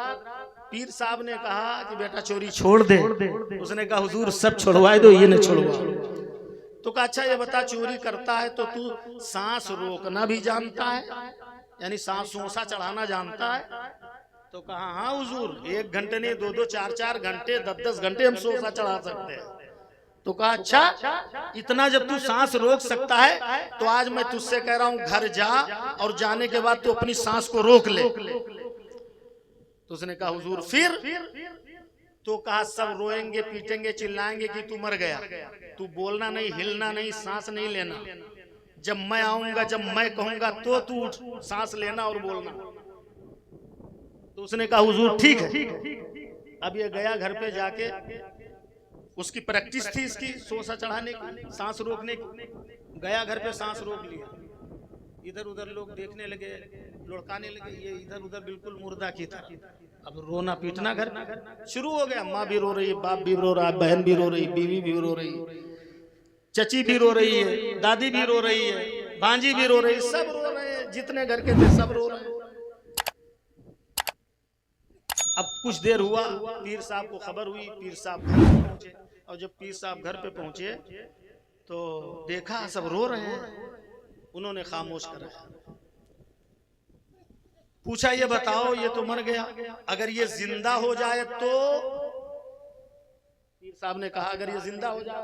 पीर साहब ने कहा कि बेटा चोरी छोड़ दे। उसने कहा हुजूर सब छोड़वाए दो, ये न छोड़वा। तो कहा अच्छा ये बता, चोरी करता है तो तू सांस रोकना भी जानता है, यानी सांस सोसा चढ़ाना जानता है? तो कहा हाँ हुजूर, 1 घंटे नहीं 2-2 4-4 घंटे 10-10 घंटे हम सोसा चढ़ा सकते हैं। तो कहा अच्छा इतना जब तू सांस रोक सकता है तो आज मैं तुझसे कह रहा हूं घर जा और जाने के बाद तू अपनी सांस को रोक ले। तो उसने कहा हुजूर फिर? तो कहा सब रोएंगे पीटेंगे चिल्लाएंगे कि तू मर गया, तू बोलना नहीं हिलना नहीं सांस नहीं लेना, जब मैं आऊंगा जब मैं कहूंगा तो तू सांस लेना और बोलना। तो उसने कहा हुजूर ठीक है। अब ये गया घर पे जाके, उसकी प्रैक्टिस थी इसकी सोसा चढ़ाने की, सांस रोकने की। गया घर पे सांस रोक लिया, इधर उधर लोग देखने लगे, लुढ़काने लगे, ये इधर उधर बिल्कुल मुर्दा की तरह। अब रोना पीटना घर शुरू हो गया। माँ भी रो रही है, बाप भी रो रहा है, बहन भी रो रही, बीवी भी रो रही, चची भी रो रही है, दादी भी रो रही है, भांजी भी रो रही, सब रो रहे हैं, जितने घर के थे सब रो रहे हैं। अब कुछ देर हुआ, पीर साहब को खबर हुई, पीर साहब घर पे पहुंचे। और जब पीर साहब घर पे पहुंचे तो देखा सब रो रहे हैं। उन्होंने खामोश कराया, पूछा ये बताओ ये तो मर गया, अगर ये जिंदा हो जाए तो? पीर साहब ने कहा अगर ये जिंदा हो जाए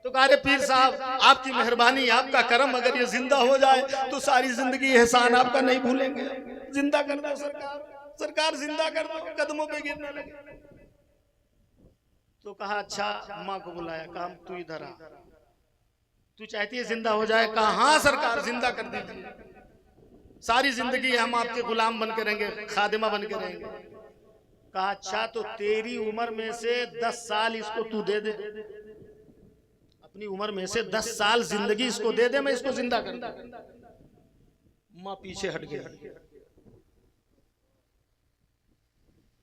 तो कहा अरे पीर साहब आपकी मेहरबानी आपका करम, अगर ये जिंदा हो जाए तो सारी जिंदगी एहसान आपका नहीं भूलेंगे। जिंदा कर दो सरकार, सरकार जिंदा कर दो, कदमों पे गिरने लगे। तो कहा अच्छा माँ को बुलाया, काम तू इधर आ, तू चाहती है जिंदा हो जाए? कहा हाँ सरकार जिंदा कर दीजिए, सारी जिंदगी हम आपके गुलाम बन के रहेंगे, खादिमा बन के रहेंगे। कहा अच्छा तो तेरी उम्र में से 10 साल इसको तू दे दे, अपनी उम्र में से 10 साल जिंदगी इसको दे दे, मैं इसको जिंदा कर दूं। माँ पीछे हट गई।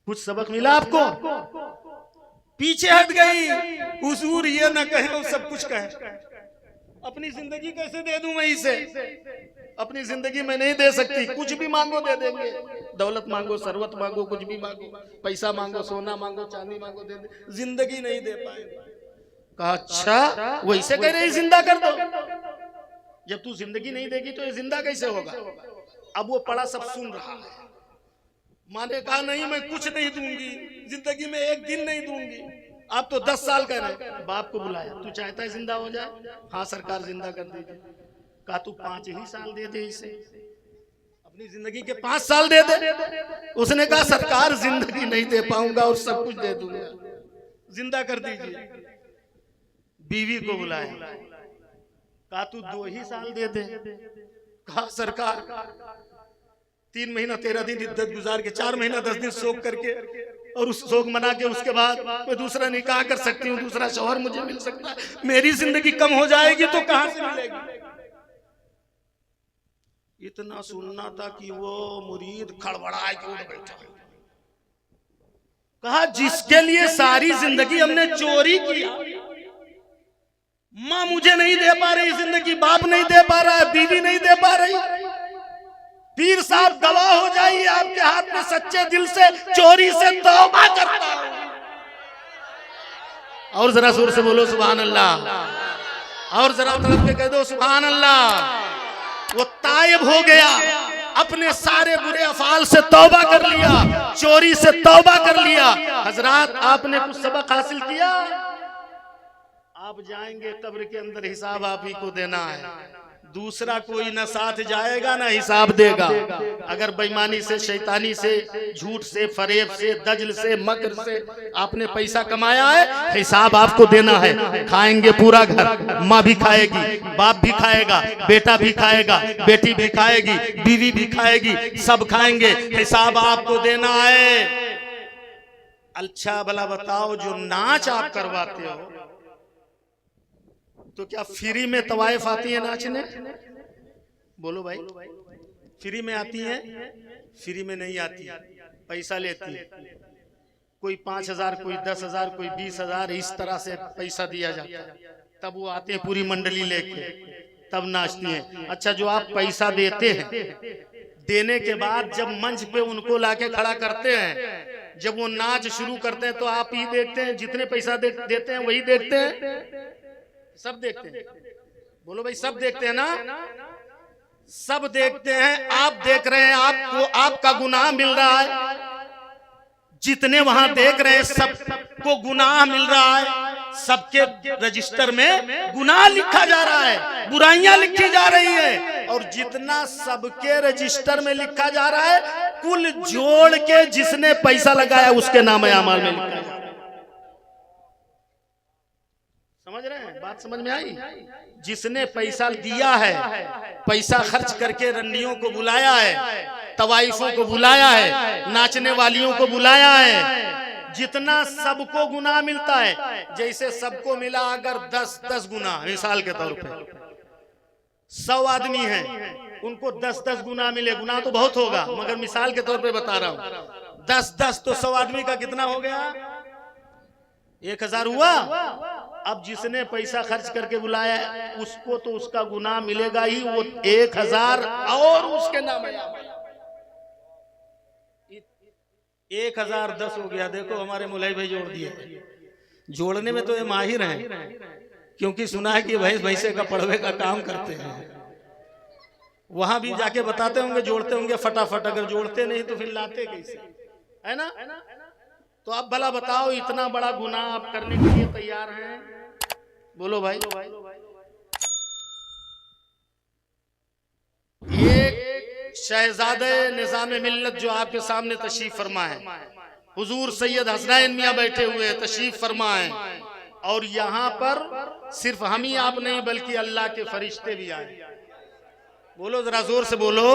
कुछ सबक मिला आपको? पीछे हट गई। हुजूर ये ना कहे और सब कुछ कहे, अपनी जिंदगी कैसे दे दूं मैं इसे? अपनी जिंदगी में नहीं दे सकती, कुछ भी मांगो दे देंगे, दौलत मांगो सरवत मांगो कुछ भी मांगो, पैसा मांगो सोना मांगो चांदी मांगो दे दे, जिंदगी नहीं दे पाएगा। कहा अच्छा वैसे कह रहे जिंदा कर दो, जब तू जिंदगी नहीं देगी तो ये जिंदा कैसे होगा? अब वो पड़ा सब सुन रहा है। माँ ने कहा नहीं मैं कुछ नहीं दूंगी, जिंदगी में एक दिन नहीं दूंगी, आप तो 10 साल कह रहे। बाप को बुलाया, तू चाहता है जिंदा हो जाए? हाँ सरकार जिंदा कर दीजिए। कहा तू 5 ही साल दे दे इसे, अपनी जिंदगी के 5 साल दे दे। उसने कहा सरकार जिंदगी नहीं दे पाऊंगा और सब कुछ दे दूंगा, जिंदा कर दीजिए। बीवी को बुलाया, कहा तू 2 ही साल दे दे। कहा सरकार 3 महीना 13 दिन इद्दत गुजार के 4 महीना 10 दिन शोक करके और उस शोक मना के उसके बाद मैं दूसरा निकाह कर सकती हूँ, दूसरा शौहर मुझे मिल सकता है। मेरी जिंदगी कम हो जाएगी तो कहां से मिलेगी? इतना सुनना था कि वो मुरीद खड़बड़ाए के उठ बैठा। कहा जिसके लिए सारी जिंदगी हमने चोरी की, माँ मुझे नहीं दे पा रही जिंदगी, बाप नहीं दे पा रहा है, बीवी नहीं दे पा रही, पीर साहब गवाह हो जाइए आपके हाथ में सच्चे दिल से चोरी से तौबा करता हूं। और जरा जोर से बोलो सुभान अल्लाह, और जरा तरफ के कह दो सुभान अल्लाह। वो तायब हो गया, अपने सारे बुरे अफाल से तौबा कर लिया, चोरी से तौबा कर लिया। हजरात आपने कुछ सबक हासिल किया? आप जाएंगे कब्र के अंदर, हिसाब आप ही को देना है, दूसरा कोई ना साथ जाएगा ना हिसाब देगा। अगर बेईमानी से, शैतानी से, झूठ से, फरेब से, दजल से, मकर से आपने पैसा कमाया है, हिसाब आपको देना है। खाएंगे पूरा घर, माँ भी खाएगी, बाप भी खाएगा, बेटा भी खाएगा, बेटी भी खाएगी, बीवी भी खाएगी, सब खाएंगे, हिसाब आपको देना है। अच्छा भला बताओ जो नाच आप करवाते हो तो क्या फ्री में तवाइफ आती है नाचने? बोलो भाई, फ्री में आती है? फ्री में नहीं आती। पैसा लेती है, कोई 5,000, कोई 10,000, कोई 20,000, इस तरह से पैसा दिया जाता है। तब वो आते हैं पूरी मंडली लेके, तब नाचती हैं। अच्छा, जो आप पैसा देते हैं, देने के बाद जब मंच पे उनको लाके खड़ा करते हैं, जब वो नाच शुरू करते हैं, तो आप ही देखते हैं? जितने पैसा देते हैं वही देखते हैं? सब देखते हैं? बोलो भाई, सब देखते हैं ना? सब देखते हैं। आप देख रहे हैं, आपको आपका गुनाह मिल रहा है। जितने वहां देख रहे हैं सबको गुनाह मिल रहा है, सबके रजिस्टर में गुनाह लिखा जा रहा है, बुराइयां लिखी जा रही है। और जितना सबके रजिस्टर में लिखा जा रहा है, कुल जोड़ के जिसने पैसा लगाया उसके नाम अमाल में लिखा जा रहा है। समझ रहे हैं? बात समझ में आई? जिसने पैसा दिया है, पैसा खर्च करके रंडियों को बुलाया है, तवाइफों को बुलाया है, नाचने वालियों को बुलाया है, जितना सबको गुनाह मिलता है, जैसे सबको मिला अगर 10-10 गुना, मिसाल के तौर पे 100 आदमी हैं, उनको 10-10 गुना मिले, गुना तो बहुत होगा मगर मिसाल के तौर पे बता रहा हूं, 10-10 तो 100 आदमी का कितना हो गया? 1,000 हुआ। अब जिसने पैसा खर्च करके बुलाया उसको तो उसका गुनाह मिलेगा ही, वो 1,000 और उसके नाम है। 1,010 हो गया। देखो हमारे मुलाई भाई जोड़ दिए, जोड़ने में तो ये माहिर हैं, क्योंकि सुना है कि भैंसे का पड़वे का काम करते हैं। वहां भी जाके बताते होंगे, जोड़ते होंगे फटाफट। अगर जोड़ते नहीं तो फिर लाते कैसे, है ना? तो आप भला बताओ, इतना बड़ा गुनाह आप करने के लिए तैयार हैं? बोलो भाई। एक शहजादे निज़ाम मिल्लत जो आपके सामने तशरीफ फरमा है, हुजूर सैयद हसनैन मियां बैठे हुए हैं, तशरीफ फरमा है। और यहाँ पर सिर्फ हम ही आप नहीं बल्कि अल्लाह के फरिश्ते भी आए। बोलो जरा जोर से बोलो,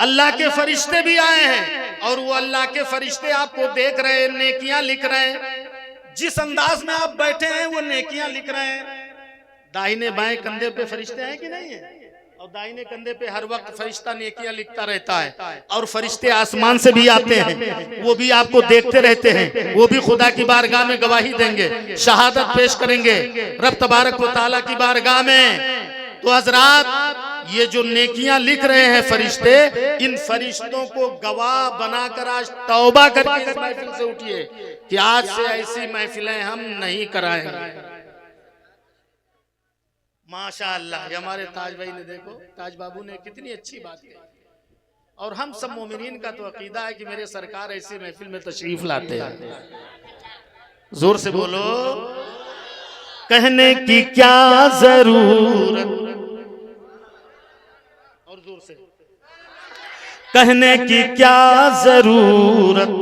अल्लाह के फरिश्ते भी आए हैं। और वो अल्लाह के फरिश्ते आपको देख रहे हैं, नेकियां लिख रहे हैं। जिस अंदाज में आप बैठे हैं वो नेकियां लिख रहे हैं। दाहिने बाएं कंधे पे फरिश्ते हैं कि नहीं है? और दाहिने कंधे पे हर वक्त फरिश्ता नेकियां लिखता रहता है। और फरिश्ते आसमान से भी आते हैं, वो भी आपको देखते रहते हैं, वो भी खुदा की बारगाह में गवाही देंगे, शहादत पेश करेंगे रब तबारक व तआला की बारगाह में। तो हजरात, ये जो नेकियां लिख रहे हैं फरिश्ते, इन फरिश्तों को गवाह बनाकर आज तौबा करके इस महफिल से उठिए कि आज से ऐसी महफिलें हम नहीं कराएंगे। माशाअल्लाह, हमारे ताज भाई ने, देखो ताज बाबू ने कितनी अच्छी बात की। और हम सब मोमिनीन का तो अकीदा है कि मेरे सरकार ऐसी महफिल में तशरीफ लाते हैं। जोर से बोलो, कहने की क्या जरूरत, और जोर से, कहने की क्या जरूरत,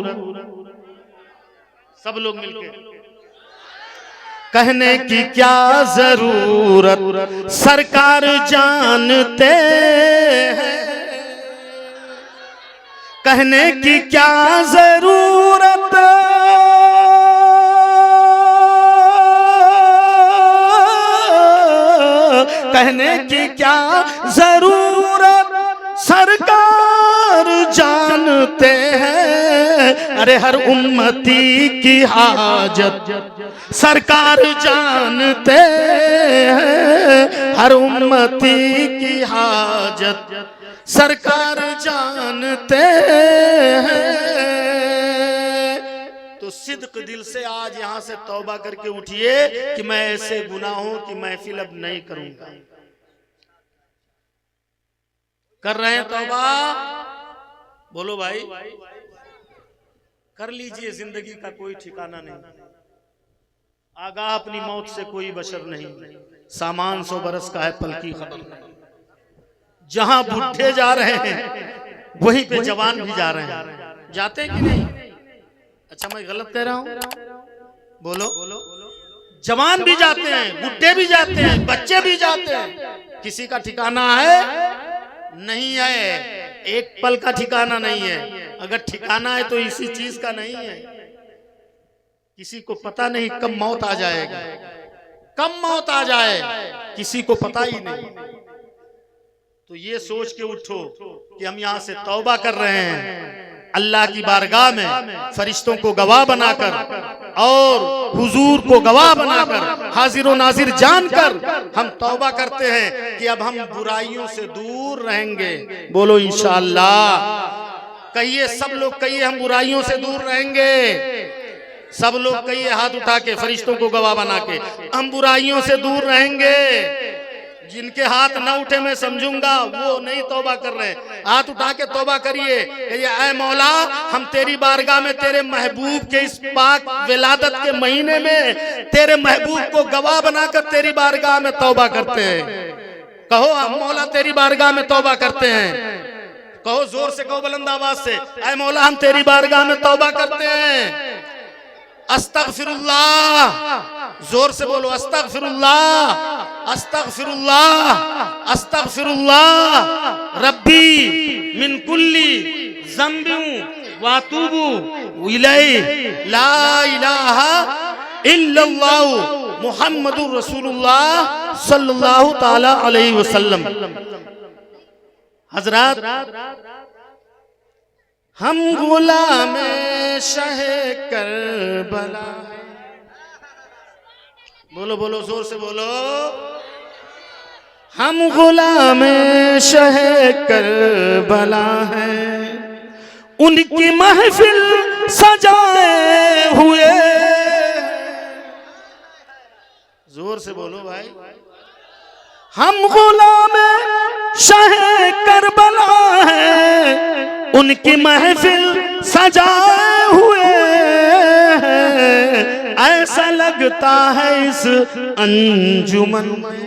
सब लोग मिलके, कहने की क्या जरूरत सरकार जानते हैं, कहने की क्या जरूरत, कहने की क्या जरूरत सरकार जानते हैं। अरे हर उम्मती की हाजत सरकार जानते हैं, हर उम्मती की हाजत सरकार जानते हैं। तो सिद्क दिल से आज यहाँ से तौबा करके उठिए कि मैं ऐसे गुनाहों की महफिल अब नहीं करूंगा। कर रहे हैं तौबा? बोलो भाई, कर लीजिए। जिंदगी का कोई ठिकाना नहीं, आगाह अपनी मौत से कोई बशर नहीं, सामान 100 बरस का है पल की खबर नहीं। जहां बुढ़े जा रहे हैं वहीं पे जवान भी जा रहे हैं। जाते हैं कि नहीं? अच्छा, मैं गलत कह रहा हूं? बोलो, जवान भी जाते हैं, बुढ़े भी जाते हैं, बच्चे भी जाते हैं। किसी का ठिकाना है? नहीं है। एक पल का ठिकाना नहीं है। अगर ठिकाना है तो इसी चीज का नहीं है। किसी को पता नहीं कब मौत आ जाएगा, कब मौत आ जाए किसी को पता ही नहीं। तो ये सोच के उठो कि हम यहाँ से तौबा कर रहे हैं, अल्लाह की बारगाह में फरिश्तों को गवाह बनाकर और हुजूर को गवाह बनाकर हाजिर और नाजिर जानकर हम तौबा करते हैं कि अब हम बुराइयों से दूर रहेंगे। बोलो इंशाअल्लाह। कहिए, सब लोग कहिए, हम बुराइयों से दूर रहेंगे। सब लोग कहिए हाथ उठा के, फरिश्तों को गवाह बना के, हम बुराइयों से दूर रहेंगे। जिनके हाथ न उठे मैं समझूंगा वो नहीं तौबा कर रहे। हाथ उठा के तौबा करिए, ऐ मौला हम तेरी बारगाह में तेरे महबूब के इस पाक विलादत के महीने में तेरे महबूब को गवाह बनाकर तेरी बारगाह में तौबा करते हैं। कहो हम मौला तेरी बारगाह में तौबा करते हैं। कहो, जोर से कहो, बुलंद आवाज से, ऐ मौला हम तेरी बारगाह में तौबा करते हैं। अस्तगफिरुल्लाह, जोर से बोलो, अस्तगफिरुल्लाह, अस्तगफिरुल्लाह, अस्तगफिरुल्लाह रब्बी मिन कुल्ली ज़ंबिन व अतूबु इलैहि ला इलाहा इल्लल्लाहु मुहम्मदुर रसूलुल्लाह सल्लल्लाहु ताला अलैहि वसल्लम। हजरात, हम गुलाम शाह करबला। बोलो बोलो, जोर से बोलो। हम गुलाम शाह करबला हैं, उनकी महफिल सजाए हुए। जोर से बोलो भाई। हम गुलाम शाह करबला हैं, उनकी महफिल सजाए हुए हैं। ऐसा लगता है इस अंजुमन में,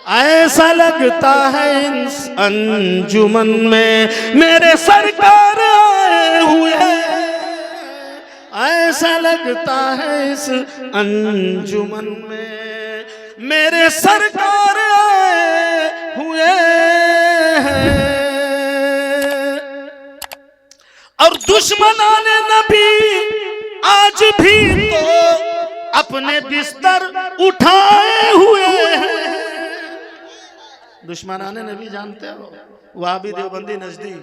ऐसा लगता है इस अंजुमन में मेरे सरकार आए हुए हैं। ऐसा लगता है इस अंजुमन में मेरे सरकार आए हुए हैं। और दुश्मनाने नबी आज भी तो अपने बिस्तर उठाए हुए हैं। दुश्मनाने नबी जानते हो, वहां भी देवबंदी नजदीक,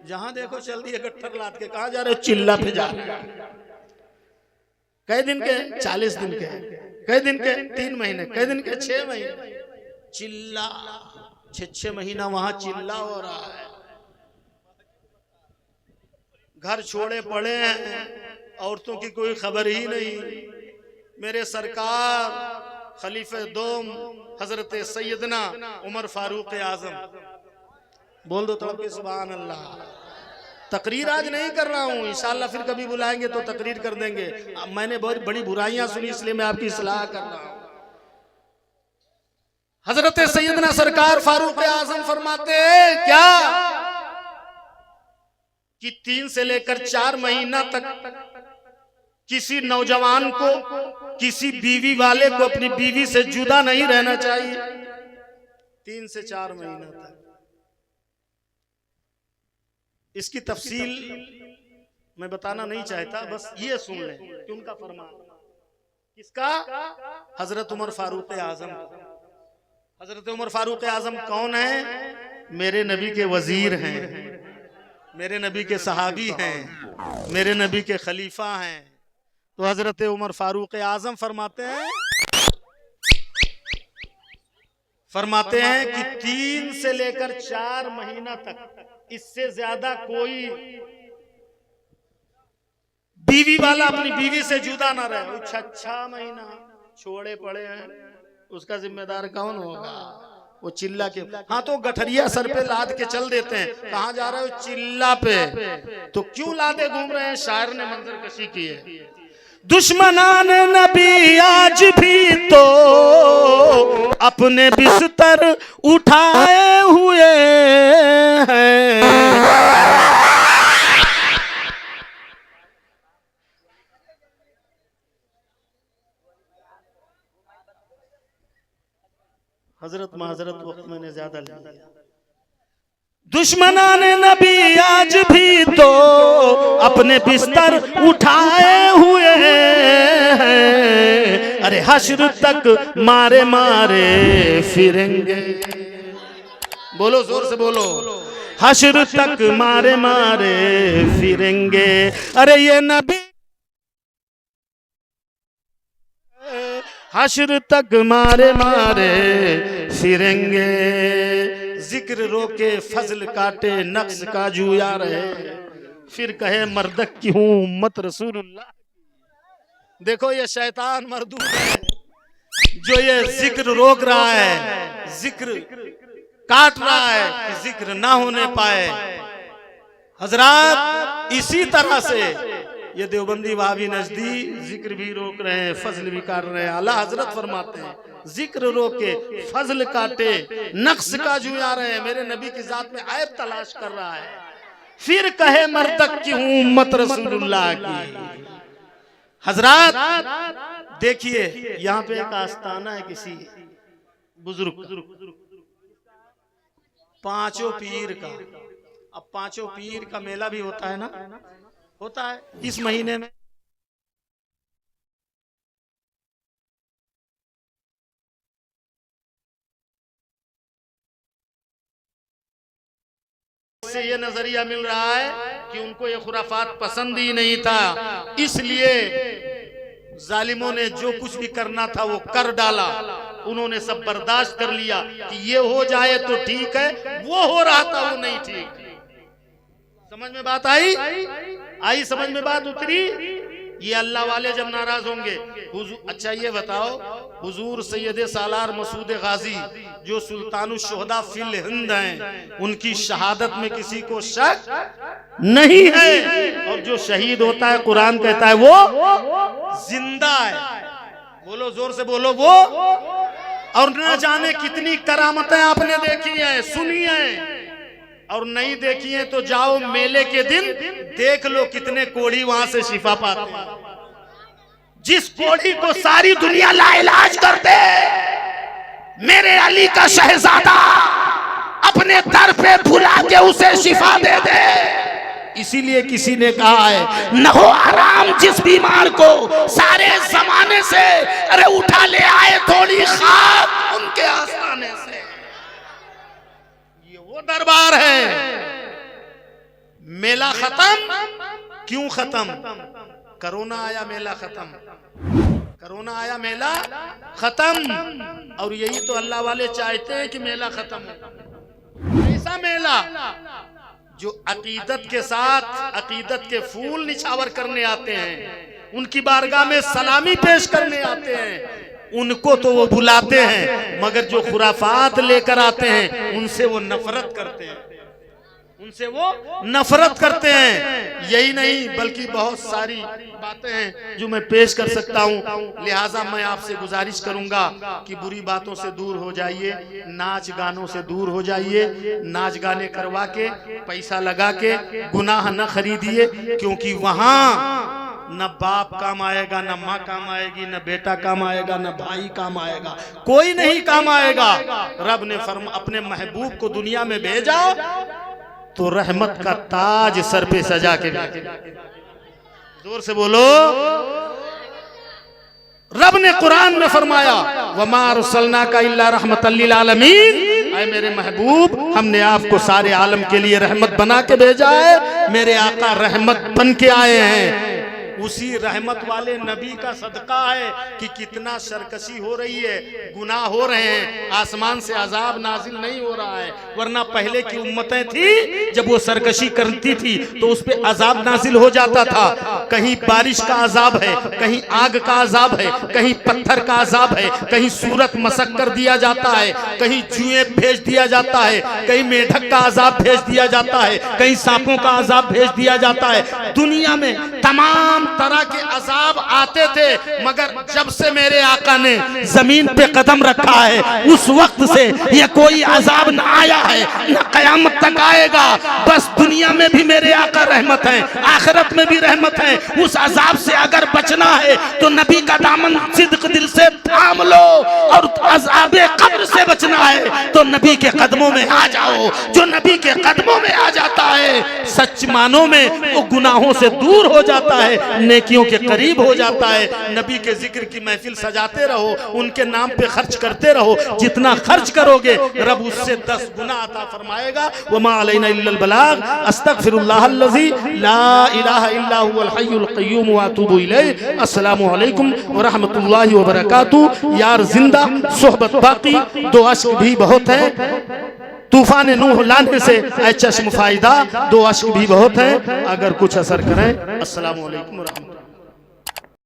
जहां देखो चल दिए गट्ठर लाद के। कहां जा रहे हो? चिल्ला पे जा रहे हो। कई दिन के? 40 दिन के। कई दिन के? 3 महीने। कई दिन के? 6 महीने। चिल्ला 6 महीना वहां चिल्ला हो रहा है। घर छोड़े पड़े हैं, औरतों की कोई खबर ही नहीं। मेरे सरकार खलीफे दोम हजरत सैयदना उमर फारूक आजम, बोल दो तो सुभान अल्लाह। तकरीर आज नहीं कर रहा हूँ, इंशाअल्लाह फिर कभी बुलाएंगे तो तकरीर कर देंगे। मैंने बहुत बड़ी बुराइयां सुनी इसलिए मैं आपकी इस्लाह कर रहा हूँ। हजरत सैयदना सरकार फारूक आजम फरमाते हैं क्या कि 3 से लेकर 4 महीना तक किसी नौजवान को, किसी बीवी वाले को अपनी बीवी से जुदा नहीं रहना चाहिए। 3 से 4 महीना तक। इसकी तफसील मैं बताना नहीं चाहता, बस ये सुन लें कि उनका फरमान किसका? हजरत उमर फारूक आजम। हजरत उमर फारूक आजम कौन है? मेरे नबी के वजीर हैं, मेरे नबी के सहाबी हैं, मेरे नबी के खलीफा हैं। तो हजरत उमर फारूक आजम फरमाते हैं कि 3 से लेकर 4 महीना तक, इससे ज्यादा कोई बीवी वाला अपनी बीवी से जुदा ना रहे। 6 महीना छोड़े पड़े हैं, उसका जिम्मेदार कौन होगा? वो चिल्ला के, हाँ तो गठरिया सर पे लाद के चल देते हैं। कहाँ जा रहे हो? चिल्ला पे। तो क्यों लादे घूम रहे हैं? शायर ने मंजर कशी की है। दुश्मनान नबी आज भी तो अपने बिस्तर उठाए हुए हैं। हजरत माजरत वक्त मैंने ज्यादा ले लिया। दुश्मनान नबी आज भी तो अपने बिस्तर उठाए हुए हैं। अरे हश्र तक मारे मारे फिरेंगे। बोलो जोर से बोलो। हश्र तक मारे मारे फिरेंगे। अरे ये नबी हश्र तक मारे मारे फिरेंगे। जिक्र रोके फजल काटे नक्श का जूया रहे, फिर कहे मर्दक की हूँ उम्मत रसूलुल्लाह। देखो ये शैतान मर्दूद है जो ये जिक्र रोक रहा है, जिक्र काट रहा है कि जिक्र ना होने पाए। हजरात इसी तरह से ये देवबंदी वहाबी नजदी जिक्र भी रोक रहे हैं, फजल भी काट रहे हैं। आला हजरत फरमाते हैं जिक्र रोके फजल काटे नक्श का जुया रहे हैं। मेरे नबी की जात में ऐब तलाश कर रहा है, फिर कहे मर्दक की हूँ उम्मत रसूलुल्लाह की। हजरात देखिए यहाँ पे एक आस्थाना है किसी बुजुर्ग पांचों पीर का। अब पांचों पीर का मेला भी होता है ना, होता है इस महीने में। से ये नजरिया मिल रहा है कि उनको ये खुराफात पसंद ही नहीं था, इसलिए जालिमों ने जो कुछ भी करना था वो कर डाला। उन्होंने सब बर्दाश्त कर लिया कि ये हो जाए तो ठीक है, वो हो रहा था वो नहीं ठीक। समझ में बात आई? आई समझ में बात उतरी? ये अल्लाह वाले जब नाराज होंगे, अच्छा ये बताओ हुजूर सैयद सालार मसूद गाजी जो सुल्तानुश शुहदा फिल हिंद हैं, उनकी शहादत में किसी को शक नहीं है। और जो शहीद होता है कुरान कहता है वो जिंदा है। बोलो जोर से बोलो वो। और न जाने कितनी करामतें आपने देखी हैं, सुनी हैं, और नहीं देखी है तो जाओ मेले के दिन देख लो कितने कोढ़ी वहां से शिफा पाते हैं। जिस कोढ़ी को सारी दुनिया लाइलाज करते, मेरे अली का शहजादा अपने दर पे बुला के उसे शिफा दे दे। इसीलिए किसी ने कहा है न हो आराम जिस बीमार को सारे जमाने से, अरे उठा ले आए थोड़ी खाक उनके आस्थाने से। वो दरबार है। मेला खत्म, क्यों खत्म? कोरोना आया मेला खत्म, कोरोना आया मेला खत्म। और यही तो अल्लाह वाले चाहते हैं कि मेला खत्म हो। ऐसा मेला जो अकीदत के साथ अकीदत के फूल निछावर करने आते हैं, उनकी बारगाह में सलामी पेश करने आते हैं, उनको तो वो बुलाते हैं, मगर जो खुराफात लेकर आते हैं उनसे वो नफरत करते हैं, उनसे वो नफरत करते हैं। यही नहीं बल्कि बहुत सारी बातें हैं जो मैं पेश कर सकता हूं। लिहाजा मैं आपसे गुजारिश करूंगा कि बुरी बातों से दूर हो जाइए, नाच गानों से दूर हो जाइए। नाच गाने करवा के पैसा लगा के गुनाह न खरीदिए, क्योंकि वहां न बाप काम आएगा, न माँ काम आएगी, न बेटा काम आएगा, न भाई काम आएगा, कोई नहीं काम आएगा। रब ने अपने महबूब को दुनिया में भेजा तो रहमत का ताज सर पे सजा के भेजा। जोर से बोलो। रब ने कुरान में फरमाया वमा अरसलना का इल्ला रहमतल लिल आलमीन। ऐ मेरे महबूब, हमने आपको सारे आलम के लिए रहमत बना के भेजा है। मेरे आका रहमत बन के आए हैं। उसी रहमत वाले नबी का सदका है कि कितना सरकशी हो रही है, गुनाह हो रहे हैं, आसमान से अजाब नाजिल नहीं हो रहा है। वरना पहले की उम्मतें थी, जब वो सरकशी करती थी तो उस पे अजाब नाजिल हो जाता था। कहीं बारिश का अजाब है, कहीं आग का अजाब है, कहीं पत्थर का अजाब है, कहीं सूरत मसक कर दिया जाता है, कहीं जुए भेज दिया जाता है, कहीं मेढक का अजाब भेज दिया जाता है, कहीं सांपों का अजाब भेज दिया जाता है। दुनिया में तमाम तरह के अजाब आते थे, मगर जब से मेरे आका ने जमीन पे कदम रखा है उस वक्त से ये कोई अजाब न आया है, न कयामत तक आएगा। बस दुनिया में भी मेरे आका रहमत है, आखिरत में भी रहमत है, उस अजाब से अगर बचना है तो नबी का दामन सिद्क दिल से थाम लो, और अजाबे कब्र से बचना है तो नबी के कदमों में आ जाओ। जो नबी के कदमों में आ जाता है सच मानों में वो गुनाहों से दूर हो जाता है, नेकियों के करीब हो जाता है। नबी के जिक्र की महफिल सजाते रहो, उनके नाम पे खर्च करते रहो, जितना खर्च करोगे रब उससे 10 गुना अता फरमाएगा। वमा अलैना इल्लल बलाग। अस्तगफिरुल्लाह अल्लज़ी ला इलाहा इल्ला हुवल हय्युल क़य्यूम व अतूबु इलैह। अस्सलामु अलैकुम व रहमतुल्लाहि व बरकातुहू। यार जिंदा सोहबत बाकी, दो अश्क भी बहुत है, तूफान नूह लाने से चश्म फायदा, दो अश्क भी बहुत है, अगर कुछ असर करें। अस्सलामु अलैकुम व रहमतुल्लाह।